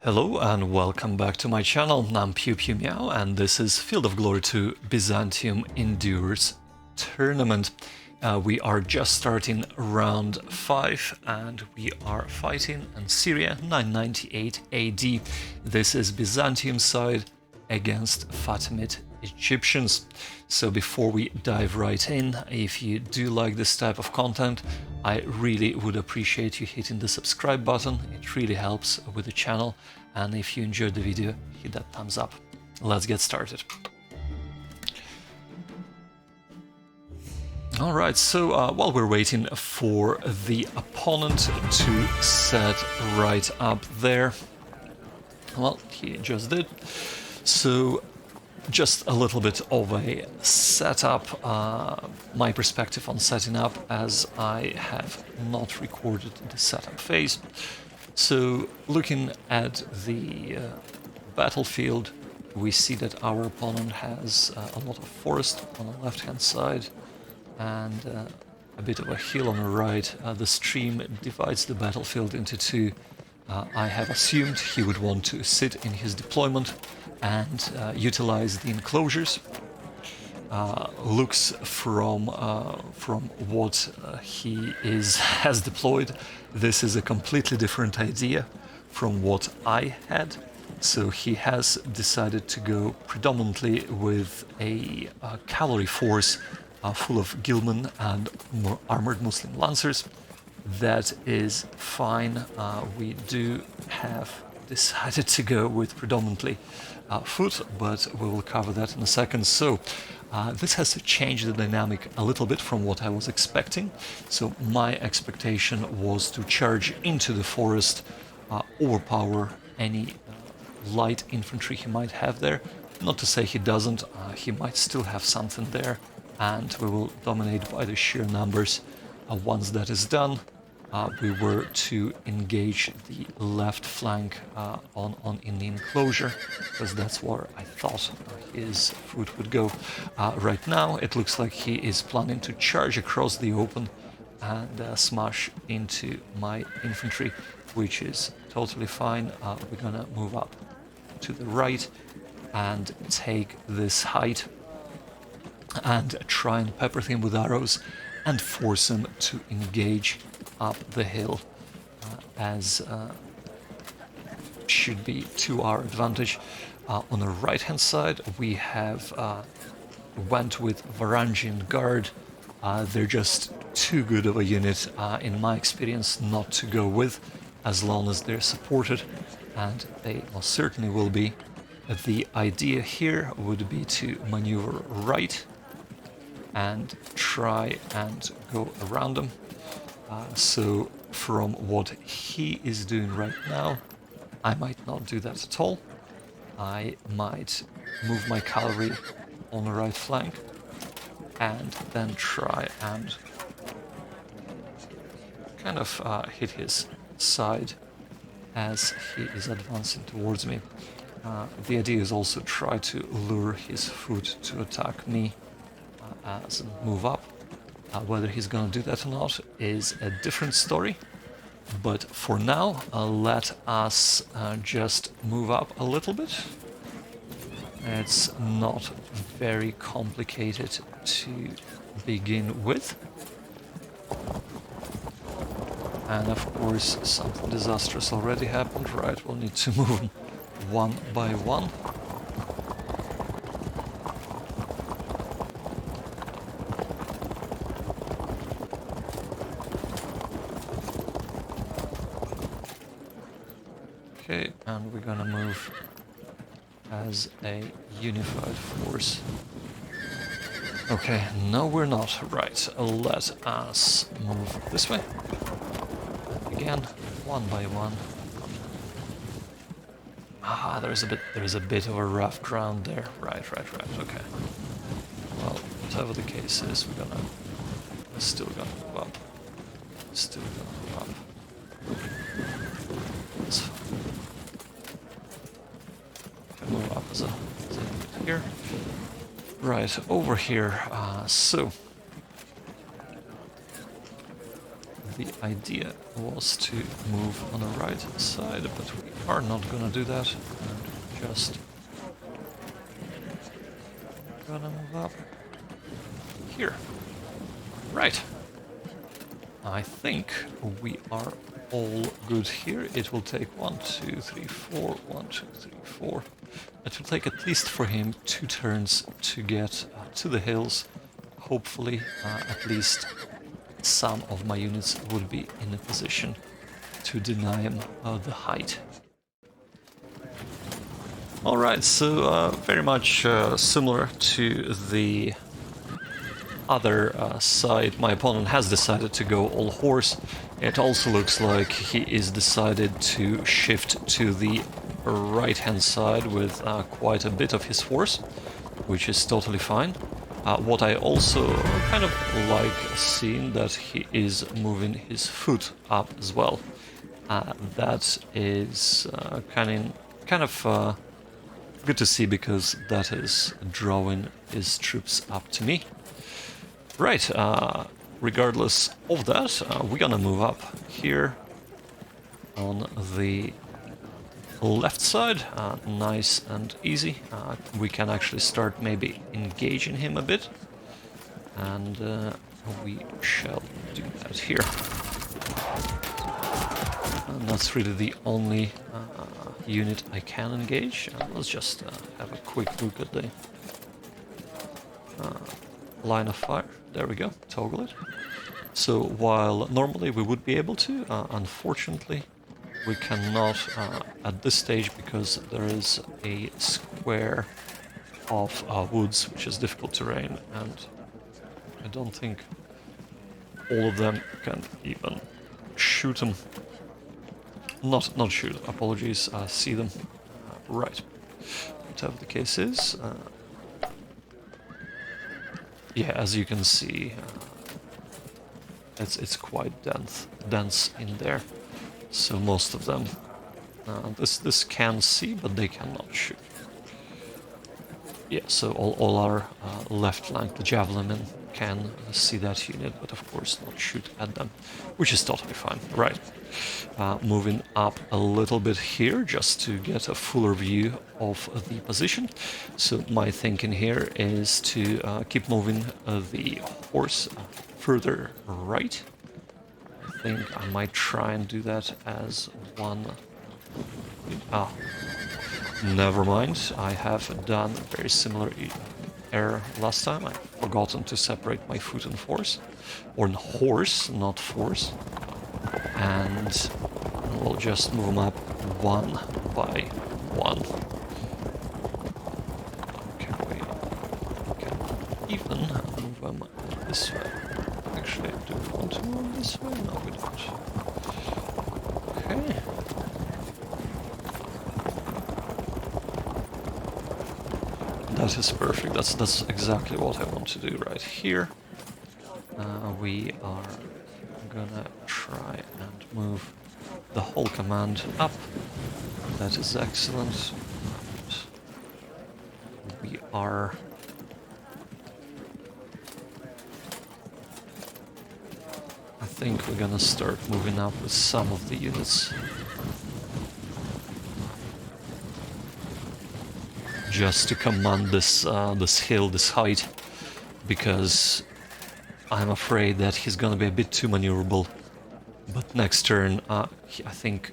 Hello and welcome back to my channel. I'm Pew Pew Meow and this is Field of Glory 2 Byzantium Endures Tournament. We are just starting round 5 and we are fighting in Syria 998 AD. This is Byzantium side against Fatimid Egyptians. So before we dive right in, if you do like this type of content, I really would appreciate you hitting the subscribe button. It really helps with the channel. And if you enjoyed the video, hit that thumbs up. Let's get started. Alright, so while we're waiting for the opponent to set right up there, well, he just did. So just a little bit of a setup, my perspective on setting up, as I have not recorded the setup phase. So looking at the battlefield, we see that our opponent has a lot of forest on the left hand side and a bit of a hill on the right. The stream divides the battlefield into two. I have assumed he would want to sit in his deployment and utilize the enclosures. Looks from what he has deployed, this is a completely different idea from what I had. So he has decided to go predominantly with a cavalry force full of guildsmen and armored Muslim lancers. That is fine. We do have decided to go with predominantly foot, but we will cover that in a second. So this has changed the dynamic a little bit from what I was expecting. So my expectation was to charge into the forest, overpower any light infantry he might have there. Not to say he doesn't, he might still have something there, and we will dominate by the sheer numbers. Once that is done, we were to engage the left flank in the enclosure, because that's where I thought his foot would go. Right now it looks like he is planning to charge across the open and smash into my infantry, which is totally fine. We're gonna move up to the right and take this height and try and pepper him with arrows and force him to engage up the hill, as should be to our advantage. On the right hand side we have went with Varangian Guard. They're just too good of a unit in my experience not to go with, as long as they're supported, and they most certainly will be. The idea here would be to maneuver right and try and go around them. So from what he is doing right now, I might not do that at all. I might move my cavalry on the right flank and then try and kind of hit his side as he is advancing towards me. The idea is also try to lure his foot to attack me as a move up. Whether he's gonna do that or not is a different story, but for now let us just move up a little bit. It's not very complicated to begin with, and of course something disastrous already happened. Right, we'll need to move them one by one. Okay, and we're gonna move as a unified force. Okay, no we're not. Right, let us move this way. Again, one by one. There's a bit of a rough ground there. Right, okay. Well, whatever the case is, we're still gonna move up. Still gonna move up. That's fine. Move up as a bit here. Right, over here. So the idea was to move on the right side, but we are not gonna do that. And just gonna move up here. Right. I think we are all good here. It will take 1, 2, 3, 4, 1, 2, 3, 4. It will take at least for him 2 turns to get to the hills. Hopefully, at least some of my units would be in a position to deny him the height. Alright, so very much similar to the other side, my opponent has decided to go all horse. It also looks like he is decided to shift to the right hand side with quite a bit of his force, which is totally fine. What I also kind of like seeing that he is moving his foot up as well. That is kind of good to see, because that is drawing his troops up to me. Right, regardless of that, we're gonna move up here on the left side, nice and easy. We can actually start maybe engaging him a bit, and we shall do that here. And that's really the only unit I can engage. Let's just have a quick look at the line of fire. There we go, toggle it. So while normally we would be able to, unfortunately we cannot at this stage, because there is a square of woods, which is difficult terrain, and I don't think all of them can even shoot them. Not shoot, apologies, see them. Right. Whatever the case is, yeah, as you can see, it's quite dense in there. So most of them, this can see, but they cannot shoot. Yeah, so all our left flank, the javelin, can see that unit, but of course not shoot at them, which is totally fine. Right. Moving up a little bit here just to get a fuller view of the position. So my thinking here is to keep moving the horse further right. I think I might try and do that as one... never mind. I have done a very similar error last time. I've forgotten to separate my foot and force. Or horse, not force. And we'll just move them up one by one. Okay, even move them this way. Actually, do we want to move this way? No, we don't. Okay. That is perfect. That's exactly what I want to do right here. We are gonna try and move the whole command up. That is excellent. We are... I think we're gonna start moving up with some of the units. Just to command this this hill, this height, because I'm afraid that he's gonna be a bit too maneuverable. But next turn, I think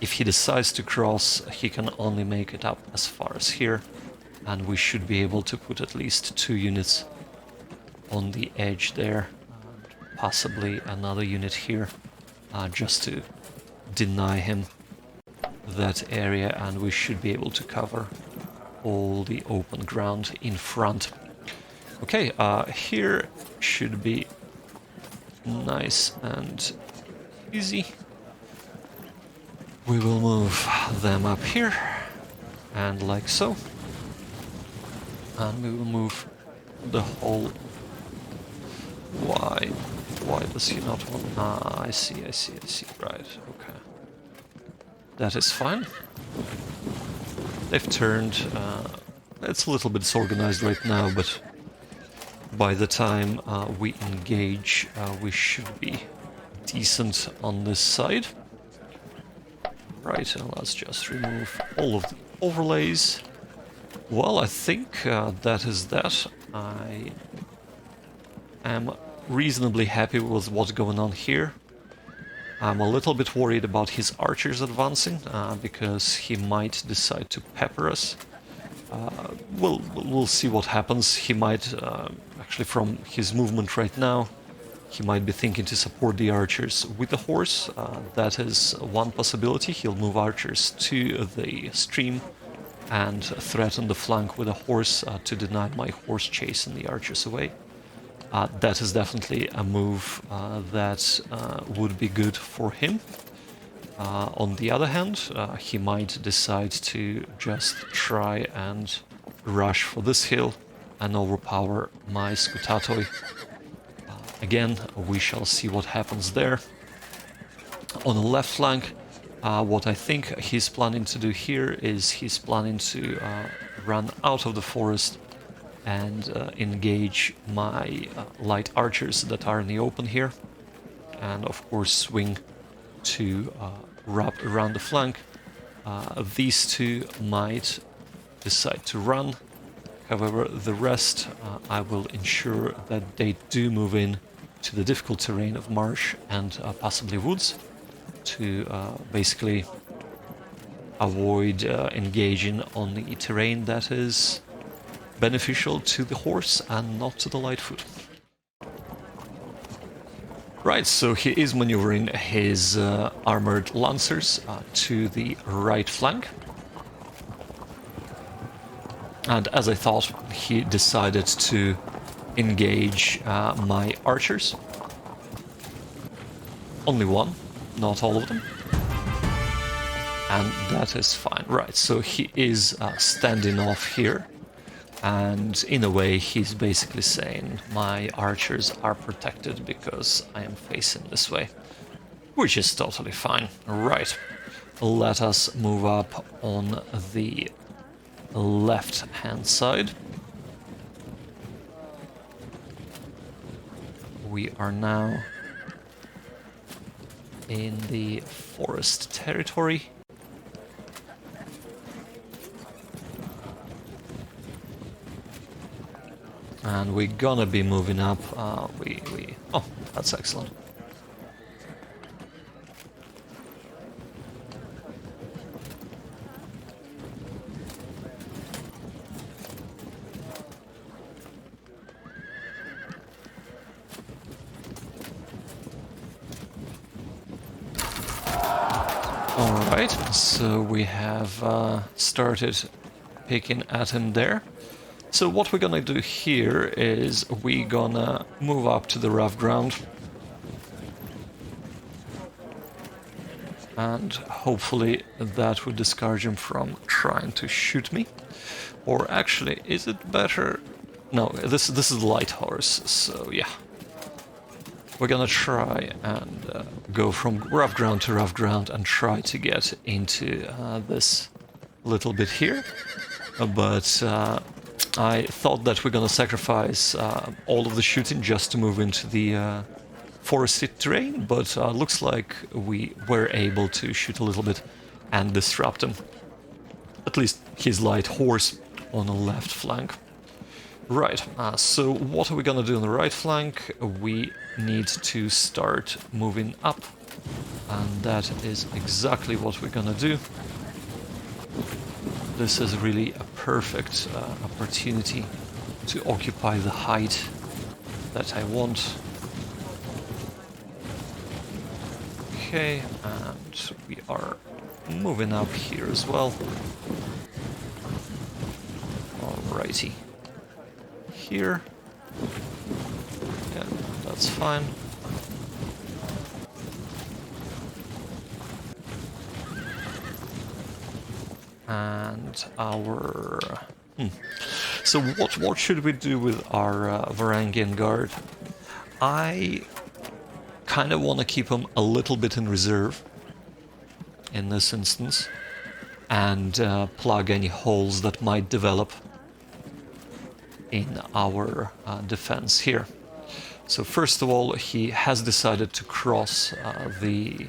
if he decides to cross, he can only make it up as far as here, and we should be able to put at least 2 units on the edge there, and possibly another unit here, just to deny him that area, and we should be able to cover all the open ground in front. Okay, here should be nice and easy. We will move them up here, and like so. And we will move the whole... Why does he not want... I see, right, okay. That is fine. They've turned... it's a little bit disorganized right now, but by the time we engage, we should be decent on this side. Right, and let's just remove all of the overlays. Well, I think that is that. I am reasonably happy with what's going on here. I'm a little bit worried about his archers advancing, because he might decide to pepper us. We'll see what happens. He might, actually from his movement right now, he might be thinking to support the archers with the horse. That is one possibility. He'll move archers to the stream and threaten the flank with a horse to deny my horse chasing the archers away. That is definitely a move that would be good for him. On the other hand, he might decide to just try and rush for this hill and overpower my Scutatoi. Again, we shall see what happens there. On the left flank, what I think he's planning to do here is he's planning to run out of the forest and engage my light archers that are in the open here, and of course swing to wrap around the flank. These two might decide to run. However, the rest I will ensure that they do move in to the difficult terrain of marsh and possibly woods to basically avoid engaging on the terrain that is beneficial to the horse and not to the Lightfoot. Right, so he is maneuvering his armored lancers to the right flank. And as I thought, he decided to engage my archers. Only one, not all of them. And that is fine. Right, so he is standing off here. And in a way, he's basically saying, my archers are protected because I am facing this way. Which is totally fine. Right, let us move up on the left-hand side. We are now in the forest territory. And we're gonna be moving up. Oh, that's excellent. Alright, so we have started picking at him there. So what we're gonna do here is we're gonna move up to the rough ground. And hopefully that would discourage him from trying to shoot me. Or actually, is it better? No, this is the light horse, so yeah. We're gonna try and go from rough ground to rough ground and try to get into this little bit here. But I thought that we're gonna sacrifice all of the shooting just to move into the forested terrain, but looks like we were able to shoot a little bit and disrupt him. At least his light horse on the left flank. Right, so what are we gonna do on the right flank? We need to start moving up, and that is exactly what we're gonna do. This is really a perfect opportunity to occupy the height that I want. Okay, and we are moving up here as well. Alrighty. Here. Yeah, that's fine. And our... So what should we do with our Varangian Guard? I kind of want to keep them a little bit in reserve in this instance and plug any holes that might develop in our defense here. So first of all, he has decided to cross the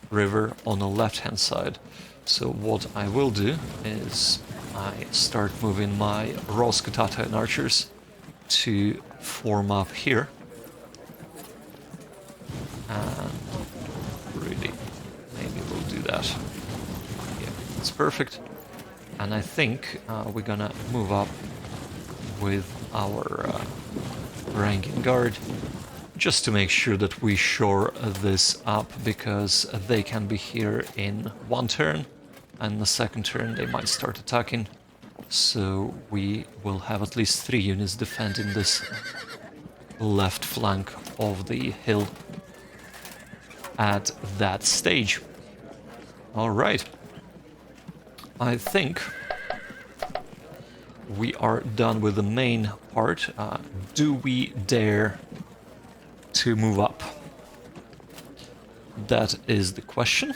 river on the left-hand side. So what I will do is I start moving my Roskatata and archers to form up here. And really, maybe we'll do that. Yeah, it's perfect. And I think we're gonna move up with our ranking guard, just to make sure that we shore this up, because they can be here in one turn, and the second turn they might start attacking. So we will have at least 3 units defending this left flank of the hill at that stage. Alright. I think we are done with the main part. Do we dare to move up? That is the question.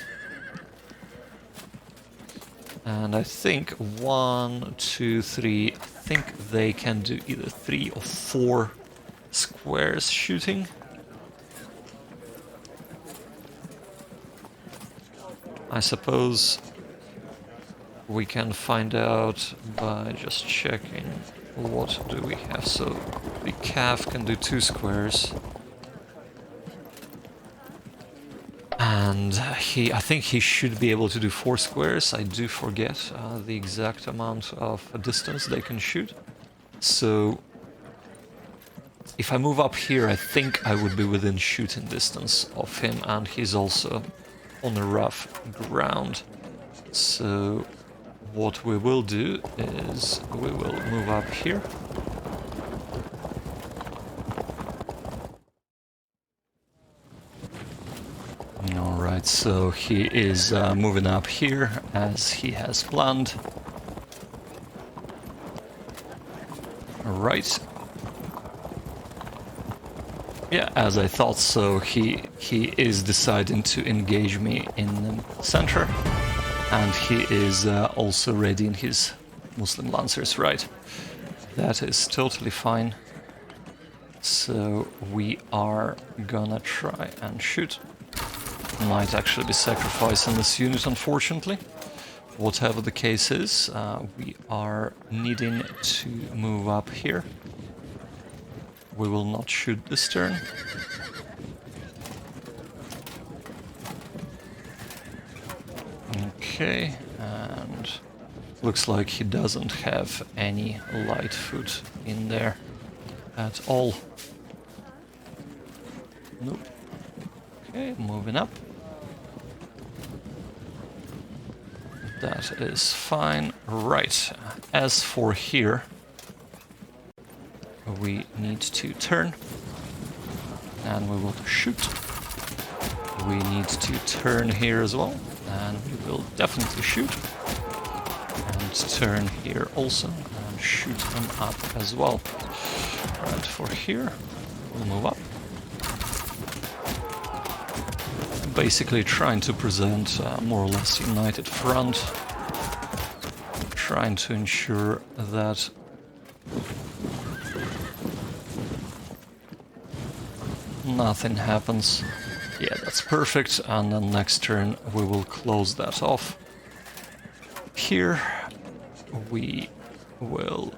And I think 1, 2, 3, I think they can do either 3 or 4 squares shooting. I suppose we can find out by just checking what do we have. So the calf can do 2 squares. And I think he should be able to do 4 squares. I do forget the exact amount of distance they can shoot. So if I move up here, I think I would be within shooting distance of him, and he's also on the rough ground. So what we will do is we will move up here. Alright, so he is moving up here as he has planned. Alright. Yeah, as I thought, so he is deciding to engage me in the center. And he is also readying his Muslim Lancers, right? That is totally fine. So we are gonna try and shoot. Might actually be sacrificing this unit, unfortunately. Whatever the case is, we are needing to move up here. We will not shoot this turn. Okay, and looks like he doesn't have any light foot in there at all. Nope. Okay, moving up. That is fine. Right, as for here, we need to turn, and we will shoot. We need to turn here as well, and we will definitely shoot. And turn here also, and shoot them up as well. Right, for here, we'll move up. Basically trying to present a more or less united front. Trying to ensure that nothing happens. Yeah, that's perfect. And then next turn we will close that off. Here we will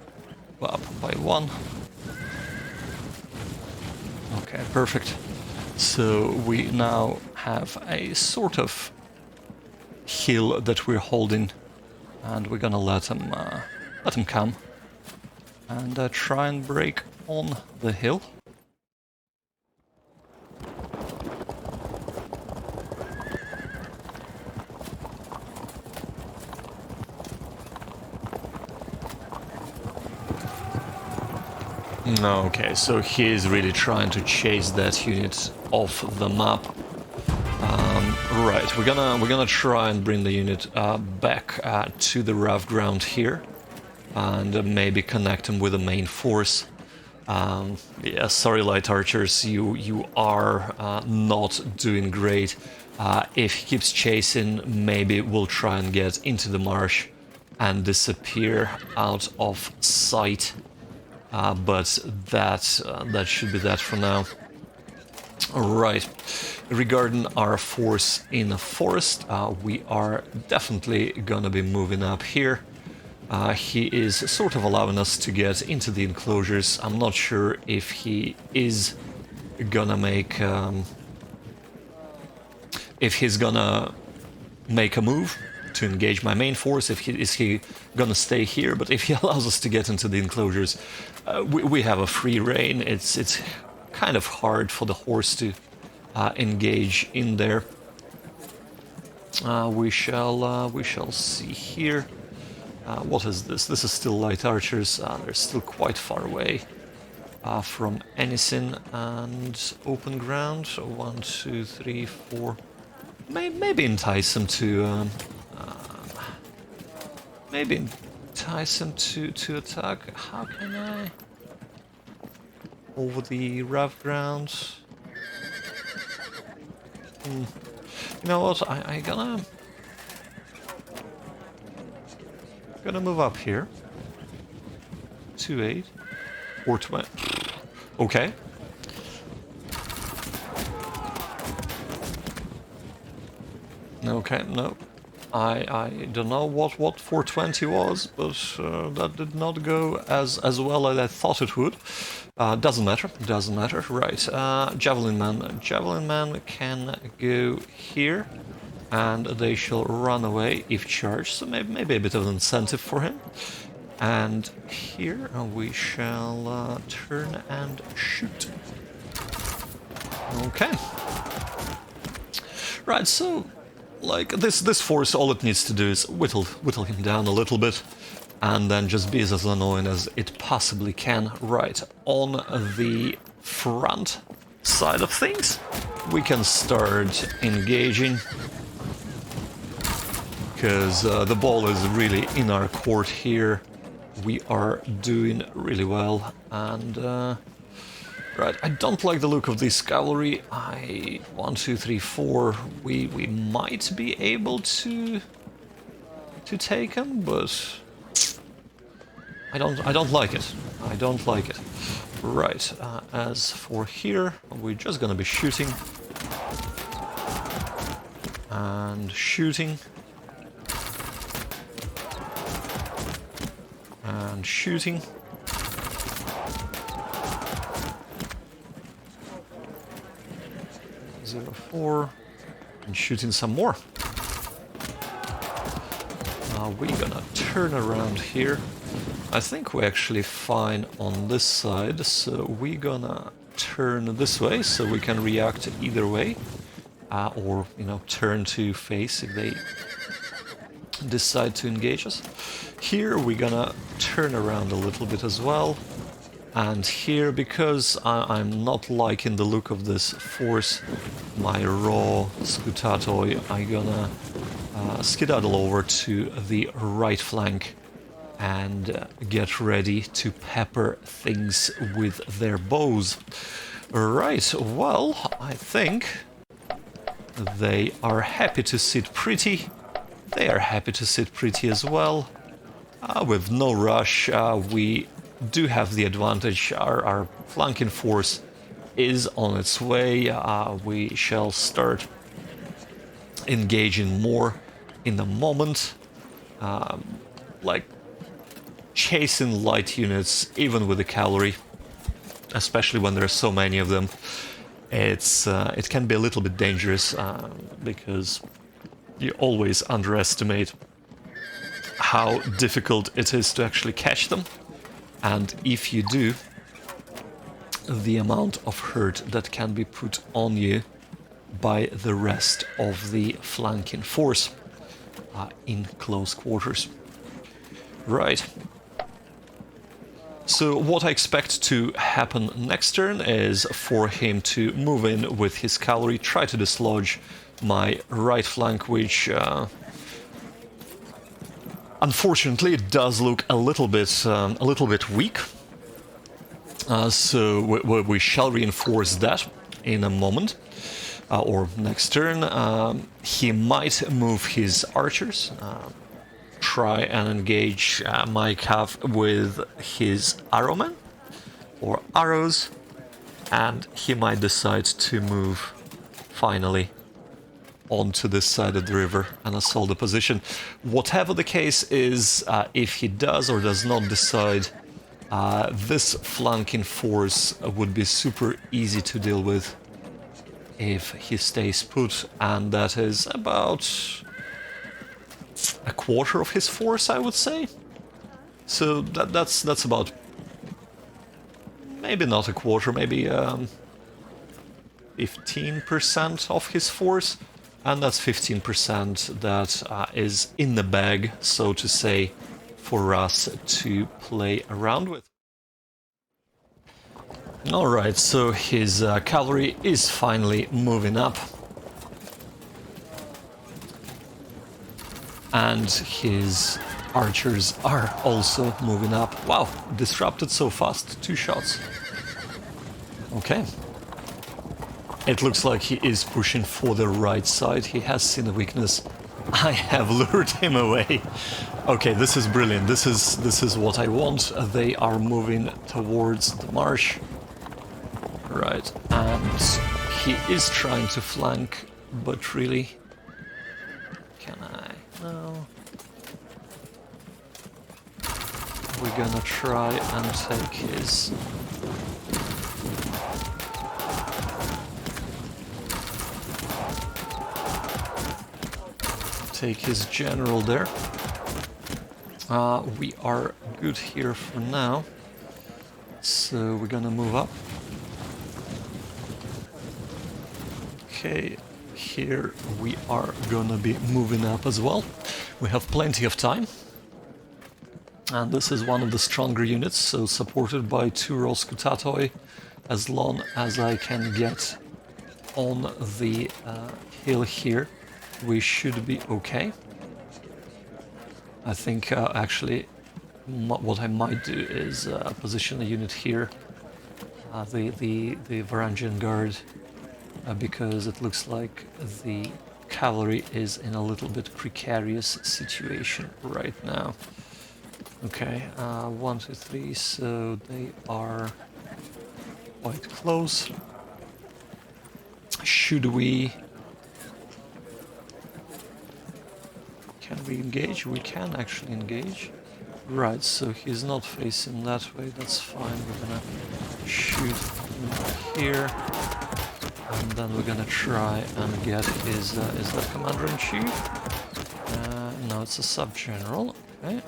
go up by 1. Okay, perfect. So we now have a sort of hill that we're holding, and we're gonna let him come and try and break on the hill. Okay, so he is really trying to chase that unit off the map. Right, we're gonna try and bring the unit back to the rough ground here, and maybe connect him with the main force. Yeah, sorry, light archers, you are not doing great. If he keeps chasing, maybe we'll try and get into the marsh and disappear out of sight. but that should be that for now. Right. Regarding our force in the forest, we are definitely gonna be moving up here. He is sort of allowing us to get into the enclosures. I'm not sure if he is gonna make if he's gonna make a move to engage my main force. Is he gonna stay here? But if he allows us to get into the enclosures, we have a free reign. It's kind of hard for the horse to engage in there. We shall see here. What is this? This is still light archers. They're still quite far away from anything, and open ground. So 1, 2, 3, 4. Maybe entice them to. Maybe entice them to attack. How can I? Over the rough ground. You know what? I gonna move up here. 2-8 or 20. Okay. Okay, no. I don't know what 420 was, but that did not go as well as I thought it would. Doesn't matter, doesn't matter. Right, Javelin Man. Javelin Man can go here, and they shall run away if charged, so maybe a bit of an incentive for him. And here we shall turn and shoot. Okay. Right, so like this force, all it needs to do is whittle him down a little bit, and then just be as annoying as it possibly can. Right, on the front side of things, we can start engaging, because the ball is really in our court here. We are doing really well, and right, I don't like the look of this cavalry. 1, 2, 3, 4. We might be able to take him, but I don't like it. I don't like it. Right. As for here, we're just gonna be shooting and shooting and shooting. Zero 4 and shooting some more. We're gonna turn around here. I think we're actually fine on this side, so we're gonna turn this way so we can react either way, or turn to face if they decide to engage us. Here we're gonna turn around a little bit as well. And here, because I'm not liking the look of this force, my raw scutatoi, I'm gonna skedaddle over to the right flank and get ready to pepper things with their bows. Right, well, I think they are happy to sit pretty. They are happy to sit pretty as well. With no rush, we do have the advantage. Our flanking force is on its way. We shall start engaging more in the moment, like chasing light units, even with the cavalry, especially when there are so many of them. It can be a little bit dangerous, because you always underestimate how difficult it is to actually catch them. And if you do, the amount of hurt that can be put on you by the rest of the flanking force in close quarters. Right. So what I expect to happen next turn is for him to move in with his cavalry, try to dislodge my right flank, which unfortunately it does look a little bit weak. So we shall reinforce that in a moment, or next turn. He might move his archers, try and engage my cav with his arrowmen, or arrows, and he might decide to move finally onto this side of the river and assault the position. Whatever the case is, if he does or does not decide, this flanking force would be super easy to deal with if he stays put, and that is about a quarter of his force, I would say. So that's about, maybe not a quarter, maybe 15% of his force, and that's 15% that is in the bag, so to say, for us to play around with. Alright, so his cavalry is finally moving up. And his archers are also moving up. Wow, disrupted so fast. 2 shots. Okay. It looks like he is pushing for the right side. He has seen a weakness. I have lured him away. Okay, this is brilliant. This is what I want. They are moving towards the marsh. Right, and he is trying to flank, but really... Can I? No. We're gonna try and take his... Take his general there. We are good here for now. So we're gonna move up. Okay, here we are gonna be moving up as well. We have plenty of time. And this is one of the stronger units, so supported by 2 Roskutatoi. As long as I can get on the hill here, we should be okay. I think actually what I might do is position a unit here, the Varangian Guard, because it looks like the cavalry is in a little bit precarious situation right now. Okay, 1, 2, 3, so they are quite close. Should we... Can we engage? We can actually engage. Right, so he's not facing that way, that's fine. We're gonna shoot here. And then we're gonna try and get his... is that Commander-in-Chief? No, it's a Sub-General. Okay.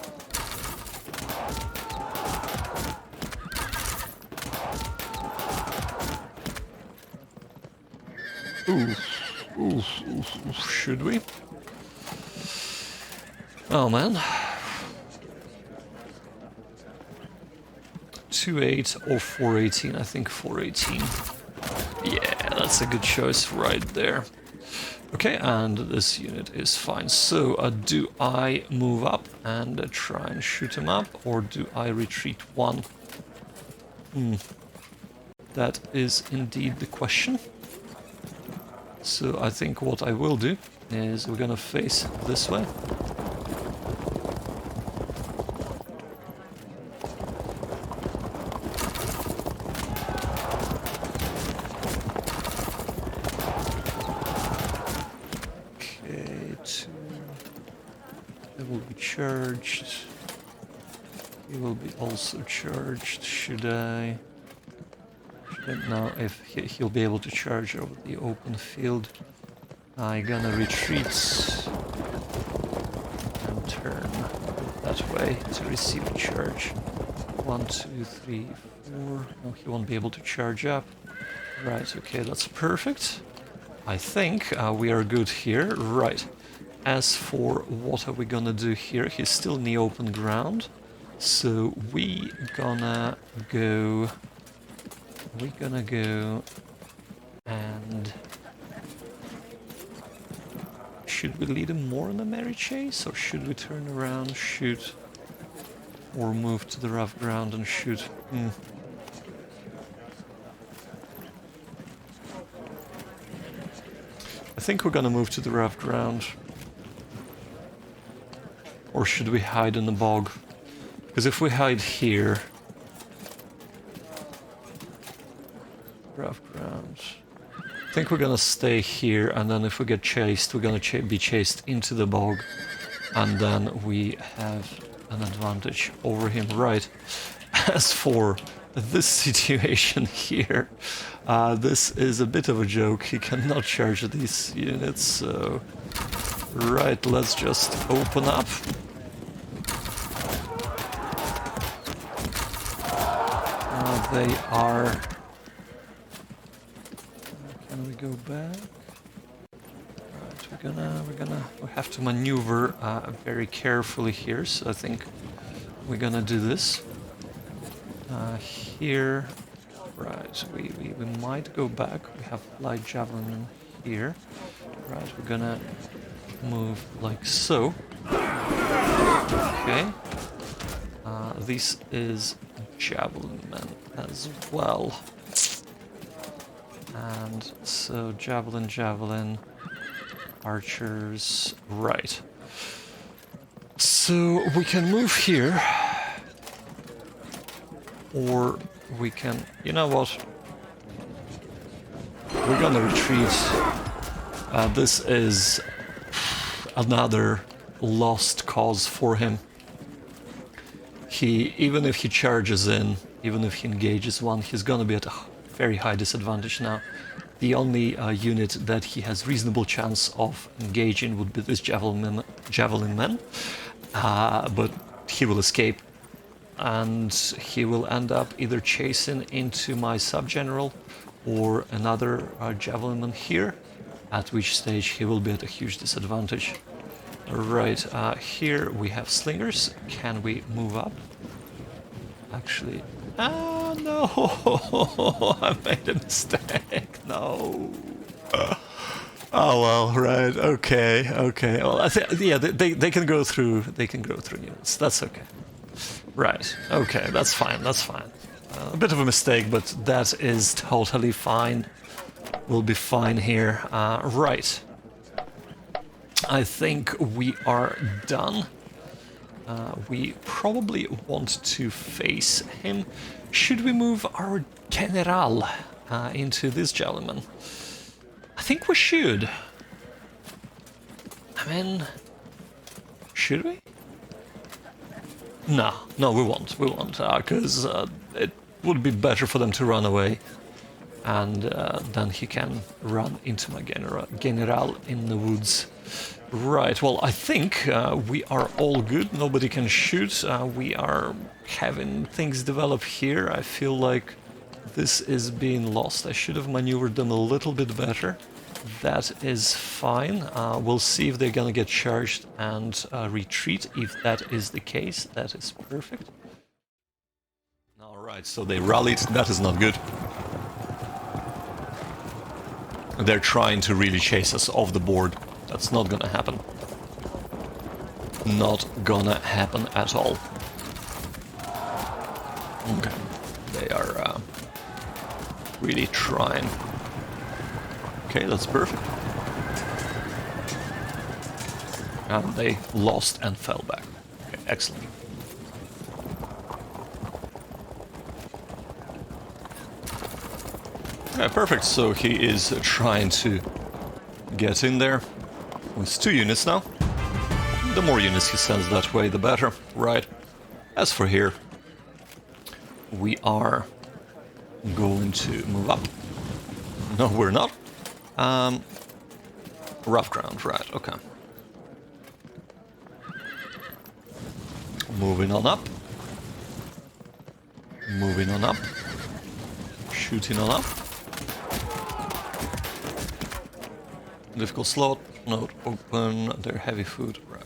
Should we? Oh man. 2-8 or 4-18, I think 4-18. Yeah, that's a good choice right there. Okay, and this unit is fine. So, do I move up and try and shoot him up, or do I retreat 1? That is indeed the question. So I think what I will do is we're gonna face this way. Okay, 2. They will be charged. He will be also charged. Should I... don't know if he'll be able to charge over the open field. I'm gonna retreat and turn that way to receive a charge. 1, 2, 3, 4. No, he won't be able to charge up. Right, okay, that's perfect. I think we are good here. Right. As for what are we gonna do here, he's still in the open ground. So we're gonna go and... Should we lead him more on a merry chase, or should we turn around, shoot, or move to the rough ground and shoot? I think we're gonna move to the rough ground. Or should we hide in the bog? Because if we hide here... I think we're gonna stay here, and then if we get chased, we're gonna be chased into the bog, and then we have an advantage over him. Right. As for this situation here, this is a bit of a joke. He cannot charge these units, so... Right, let's just open up. They are... Can we go back? Right, we have to maneuver very carefully here, so I think we're gonna do this. Here, right, we might go back. We have light javelin here. Right, we're gonna move like so. Okay. This is javelin man as well. And so javelin, archers, right. So we can move here, or we can, you know what? We're gonna retreat. This is another lost cause for him. Even if he charges in, even if he engages one, he's gonna be at a very high disadvantage now. The only unit that he has reasonable chance of engaging would be this javelin man, but he will escape, and he will end up either chasing into my sub-general or another javelin man here, at which stage he will be at a huge disadvantage. Right, here we have slingers. Can we move up? Actually, no, I made a mistake. No. Oh well, right. Okay. Well, I think yeah, they can go through. They can go through units. That's okay. Right. Okay. That's fine. That's fine. A bit of a mistake, but that is totally fine. We'll be fine here. Right. I think we are done. We probably want to face him. Should we move our general into this gentleman? I think we should. I mean, should we? No, we won't, because it would be better for them to run away, and then he can run into my general in the woods. Right, well, I think we are all good. Nobody can shoot. We are having things develop here. I feel like this is being lost. I should have maneuvered them a little bit better. That is fine. We'll see if they're gonna get charged and retreat. If that is the case, that is perfect. Alright, so they rallied. That is not good. They're trying to really chase us off the board. That's not gonna happen. Not gonna happen at all. Okay. They are really trying. Okay, that's perfect. And they lost and fell back. Okay, excellent. Okay, perfect. So he is trying to get in there. With 2 units now. The more units he sends that way, the better. Right. As for here, we are going to move up. No, we're not. Rough ground, right, okay. Moving on up. Moving on up. Shooting on up. Difficult slot. Node open, their heavy food. Right.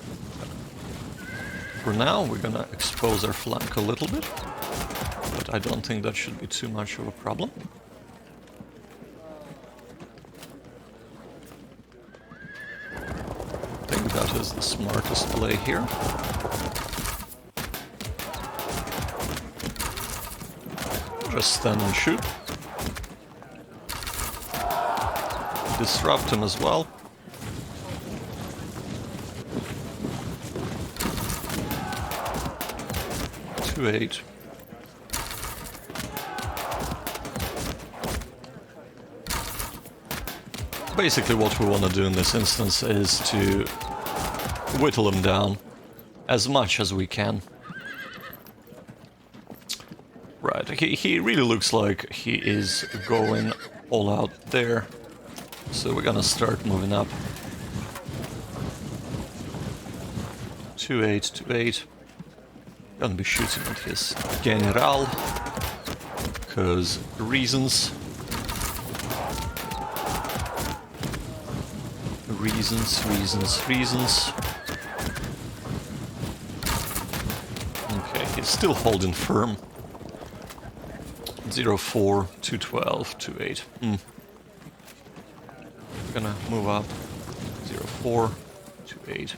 For now, we're gonna expose our flank a little bit, but I don't think that should be too much of a problem. I think that is the smartest play here. Just stand and shoot. Disrupt him as well. To 8. Basically what we want to do in this instance is to whittle him down as much as we can. Right, he really looks like he is going all out there. So we're gonna start moving up. 2-8, 2-8. Gonna be shooting at his general. Because reasons. Reasons. Okay, he's still holding firm. 0-4, 2-12, 2-8. Gonna move up. 0-4, 2-8.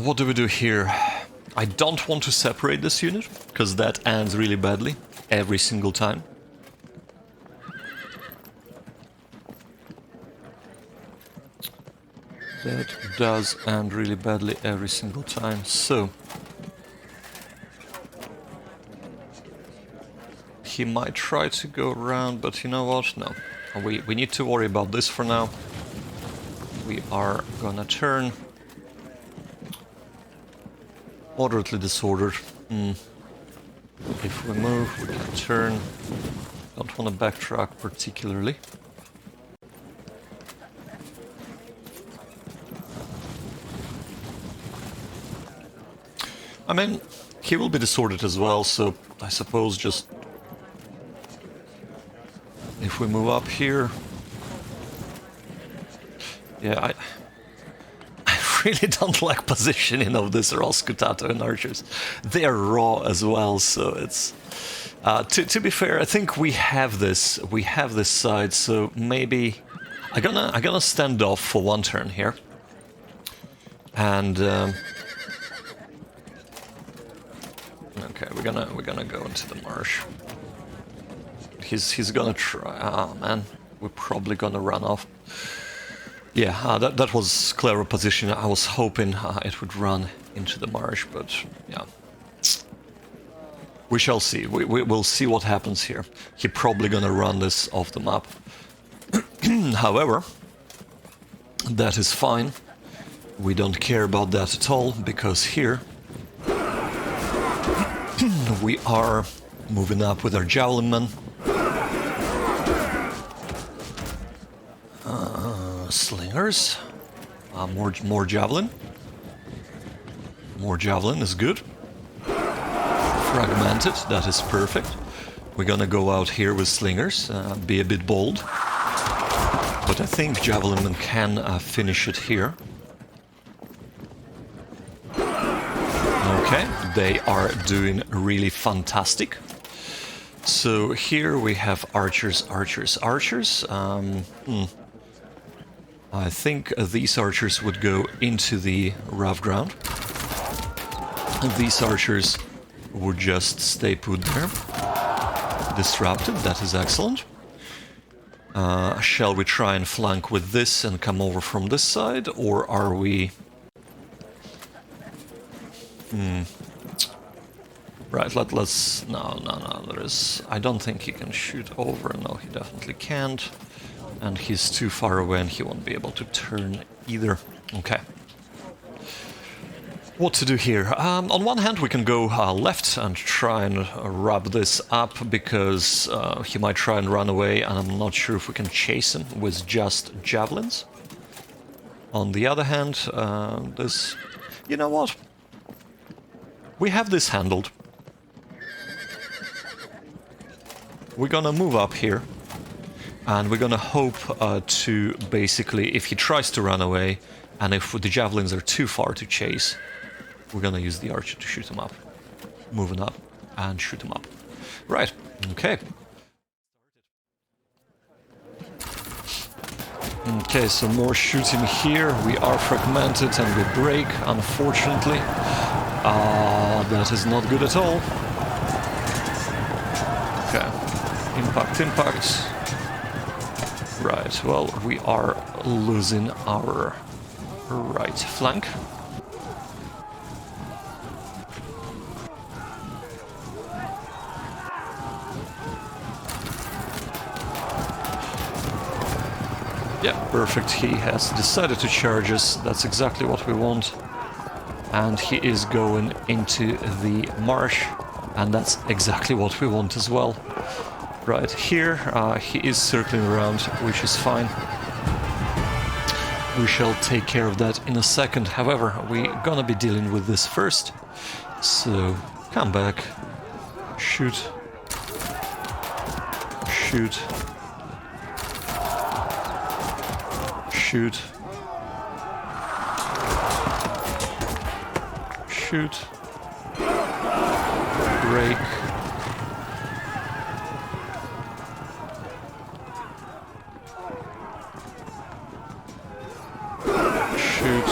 What do we do here? I don't want to separate this unit, because that ends really badly every single time. That does end really badly every single time, so... he might try to go around, but you know what? No. We need to worry about this for now. We are gonna turn... moderately disordered. If we move, we can turn. Don't want to backtrack particularly. I mean, he will be disordered as well, so I suppose just... if we move up here... yeah, I really don't like positioning of this Roscutato and archers. They are raw as well, so it's... to be fair, I think we have this side, so maybe... I'm gonna stand off for one turn here. And... okay, we're gonna go into the marsh. He's gonna try... oh man, we're probably gonna run off. Yeah, that was clever position. I was hoping it would run into the marsh, but yeah. We shall see. We'll see what happens here. He's probably gonna run this off the map. However, that is fine. We don't care about that at all, because here we are moving up with our javelin men. Slingers. More javelin. More javelin is good. Fragmented, that is perfect. We're gonna go out here with slingers, be a bit bold. But I think javelin can finish it here. Okay, they are doing really fantastic. So here we have archers. I think these archers would go into the rough ground. These archers would just stay put there. Disrupted, that is excellent. Shall we try and flank with this and come over from this side, or are we... Right, let's... No, there is... I don't think he can shoot over. No, he definitely can't. And he's too far away and he won't be able to turn either. Okay. What to do here? On one hand, we can go left and try and wrap this up, because he might try and run away, and I'm not sure if we can chase him with just javelins. On the other hand, this... you know what? We have this handled. We're gonna move up here. And we're gonna hope to basically, if he tries to run away, and if the javelins are too far to chase, we're gonna use the archer to shoot him up. Moving up and shoot him up. Right, okay. Okay, so more shooting here. We are fragmented and we break, unfortunately. That is not good at all. Okay, impact. Right, well, we are losing our right flank. Yeah, perfect. He has decided to charge us. That's exactly what we want. And he is going into the marsh. And that's exactly what we want as well. Right here, he is circling around, which is fine. We shall take care of that in a second. However, we're gonna be dealing with this first. So, come back. Shoot. Shoot. Shoot. Shoot. Break. Shoot.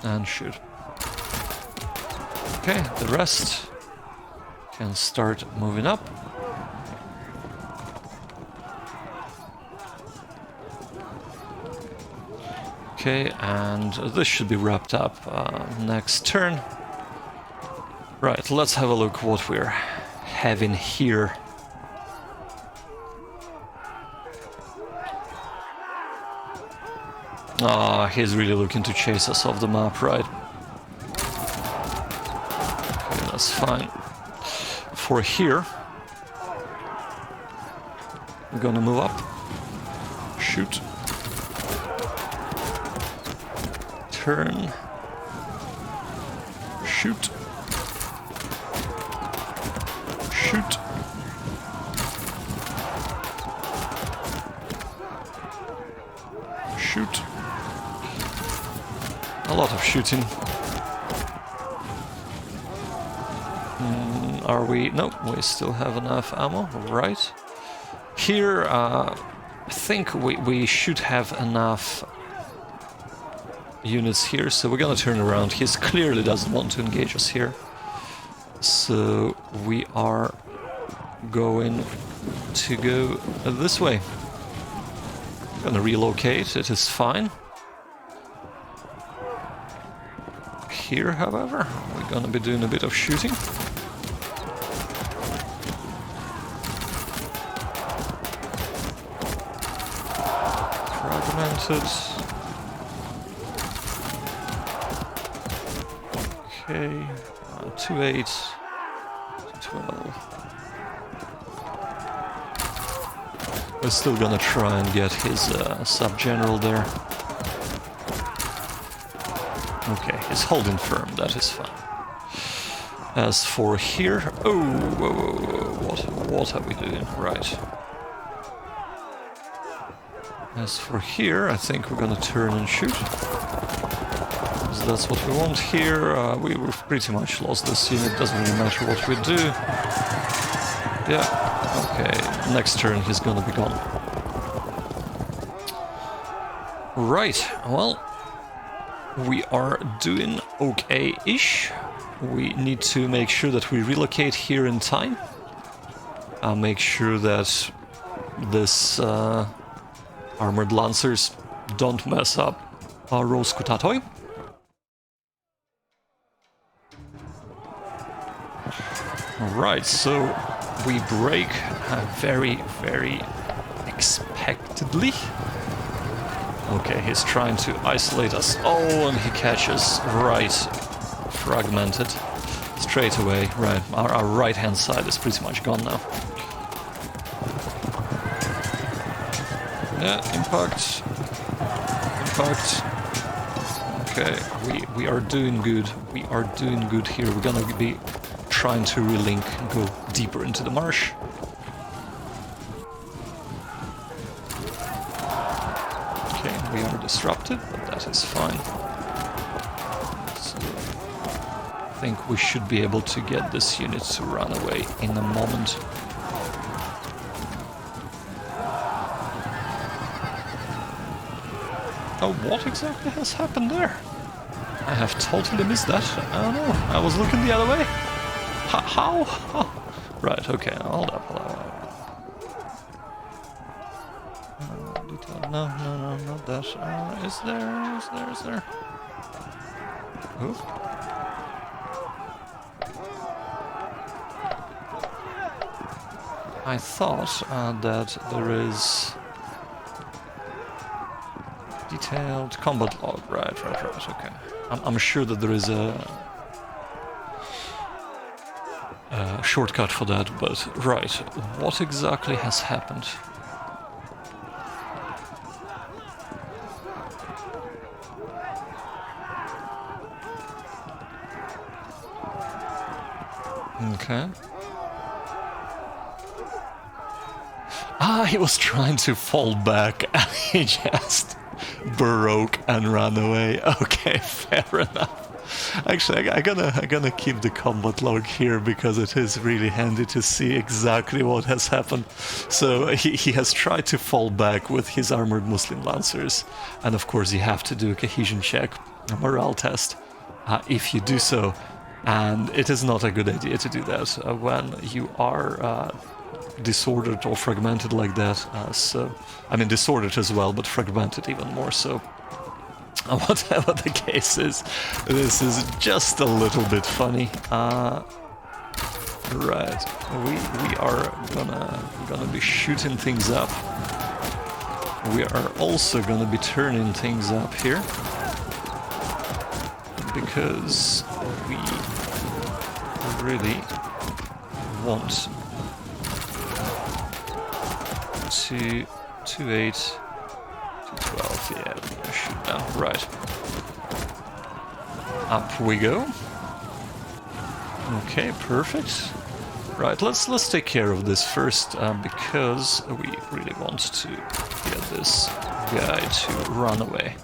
And shoot. Okay, the rest can start moving up. Okay, and this should be wrapped up next turn. Right, let's have a look what we're having here. Ah, he's really looking to chase us off the map, right? Okay, that's fine. For here, we're gonna move up. Shoot. Turn. Shoot. Shoot. Shoot. A lot of shooting. Are we? No, we still have enough ammo. Right. Here, I think we should have enough units here, so we're gonna turn around. He clearly doesn't want to engage us here. So we are going to go this way. Gonna relocate, it is fine. Here, however, we're gonna be doing a bit of shooting. Fragmented. Okay, 2-8, 12. We're still gonna try and get his sub-general there. Okay, he's holding firm, that is fine. As for here... Oh, whoa, whoa, whoa, what are we doing? Right. As for here, I think we're gonna turn and shoot. Because that's what we want here. We've pretty much lost this unit, doesn't really matter what we do. Yeah, okay, next turn he's gonna be gone. Right, well, we are doing okay-ish. We need to make sure that we relocate here in time. Make sure that this armored lancers don't mess up our Roskutatoi. Alright, so we break very, very expectedly. Okay, he's trying to isolate us. Oh, and he catches right. Fragmented. Straight away. Right, our right-hand side is pretty much gone now. Yeah, impact. Impact. Okay, we are doing good. We are doing good here. We're gonna be trying to relink and go deeper into the marsh. Okay, we are disrupted, but that is fine. So, I think we should be able to get this unit to run away in a moment. Oh, what exactly has happened there? I have totally missed that. I don't know. I was looking the other way. How? Oh. Right, okay, hold up. No, no, no, not that. Is there? Oh. I thought that there is detailed combat log. Right, okay. I'm sure that there is a shortcut for that, but right, what exactly has happened? Okay. He was trying to fall back and he just broke and ran away. Okay, fair enough. Actually, I'm gonna keep the combat log here because it is really handy to see exactly what has happened. So he has tried to fall back with his armored Muslim lancers, and of course you have to do a cohesion check, a morale test, if you do so. And it is not a good idea to do that when you are disordered or fragmented like that. So, I mean, disordered as well, but fragmented even more so. Whatever the case is, this is just a little bit funny. Right, we are gonna be shooting things up. We are also gonna be turning things up here because we really want to 2-8 12, yeah, we're gonna shoot now. Right. Up we go. Okay, perfect. Right, let's take care of this first, because we really want to get this guy to run away.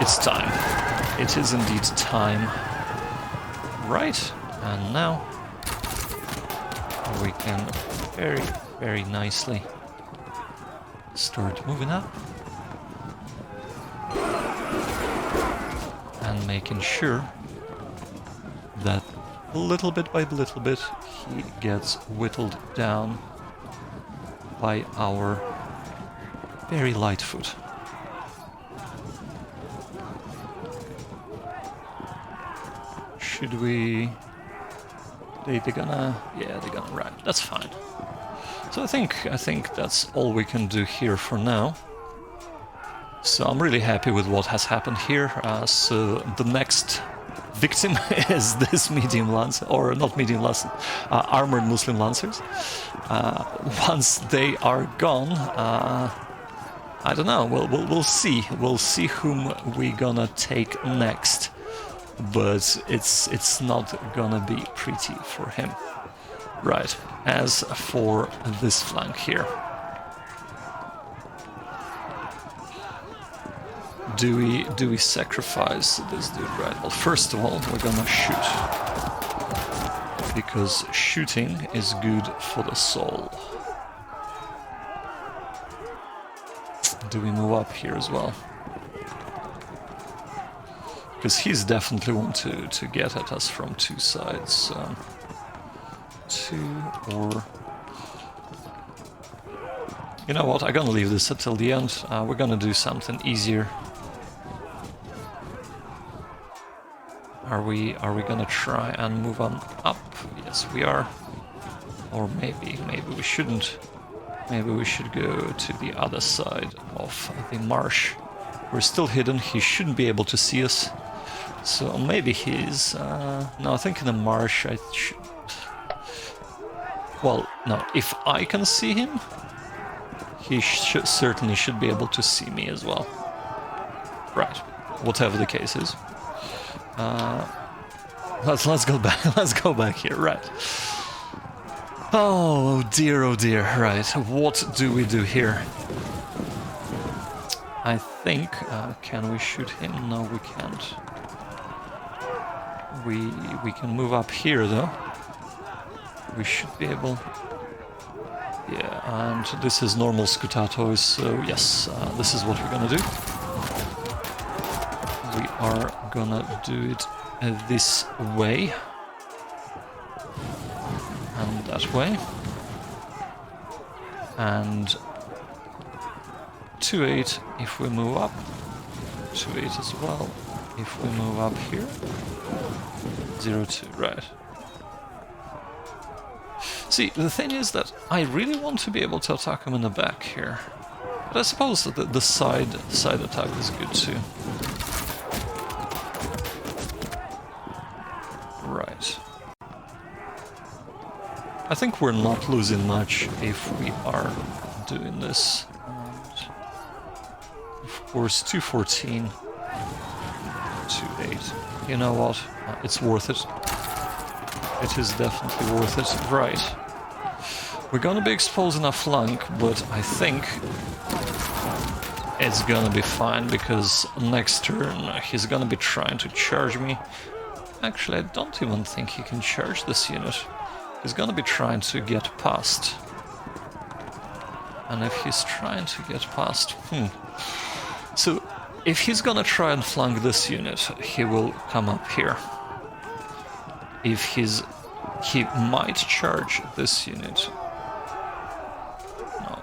It's time. It is indeed time. Right, and now we can very, very nicely start moving up and making sure that little bit by little bit he gets whittled down by our very light foot. Should we... They're gonna... Yeah, they're gonna run. That's fine. So I think that's all we can do here for now. So I'm really happy with what has happened here. So the next victim is this medium lancer, or not medium lancer, armored Muslim lancers. Once they are gone, I don't know. We'll see. We'll see whom we're gonna take next. But it's not gonna be pretty for him. Right. As for this flank here, do we sacrifice this dude? Right. Well, first of all, we're gonna shoot because shooting is good for the soul. Do we move up here as well? Because he's definitely want to get at us from two sides. Or... You know what, I'm gonna leave this until the end. We're gonna do something easier. Are we gonna try and move on up? Yes, we are. Or maybe we shouldn't. Maybe we should go to the other side of the marsh. We're still hidden, he shouldn't be able to see us. So maybe he's... no, I think in the marsh I should... Well, no, if I can see him, he certainly should be able to see me as well. Right, whatever the case is. Let's go back. Let's go back here. Right. Oh dear, right. What do we do here? I think... can we shoot him? No, we can't. We can move up here, though. We should be able... Yeah, and this is normal Scutatos, so yes, this is what we're gonna do. We are gonna do it this way. And that way. And 2-8 if we move up. 2-8 as well if we move up here. 0-2, right. See, the thing is that I really want to be able to attack him in the back here. But I suppose that the side attack is good too. Right. I think we're not losing much if we are doing this. And of course, 2-14, 2-8. You know what? It's worth it. It is definitely worth it. Right. We're gonna be exposing our flank, but I think it's gonna be fine because next turn he's gonna be trying to charge me. Actually, I don't even think he can charge this unit. He's gonna be trying to get past. And if he's trying to get past... So, if he's gonna try and flank this unit, he will come up here. If he might charge this unit. No,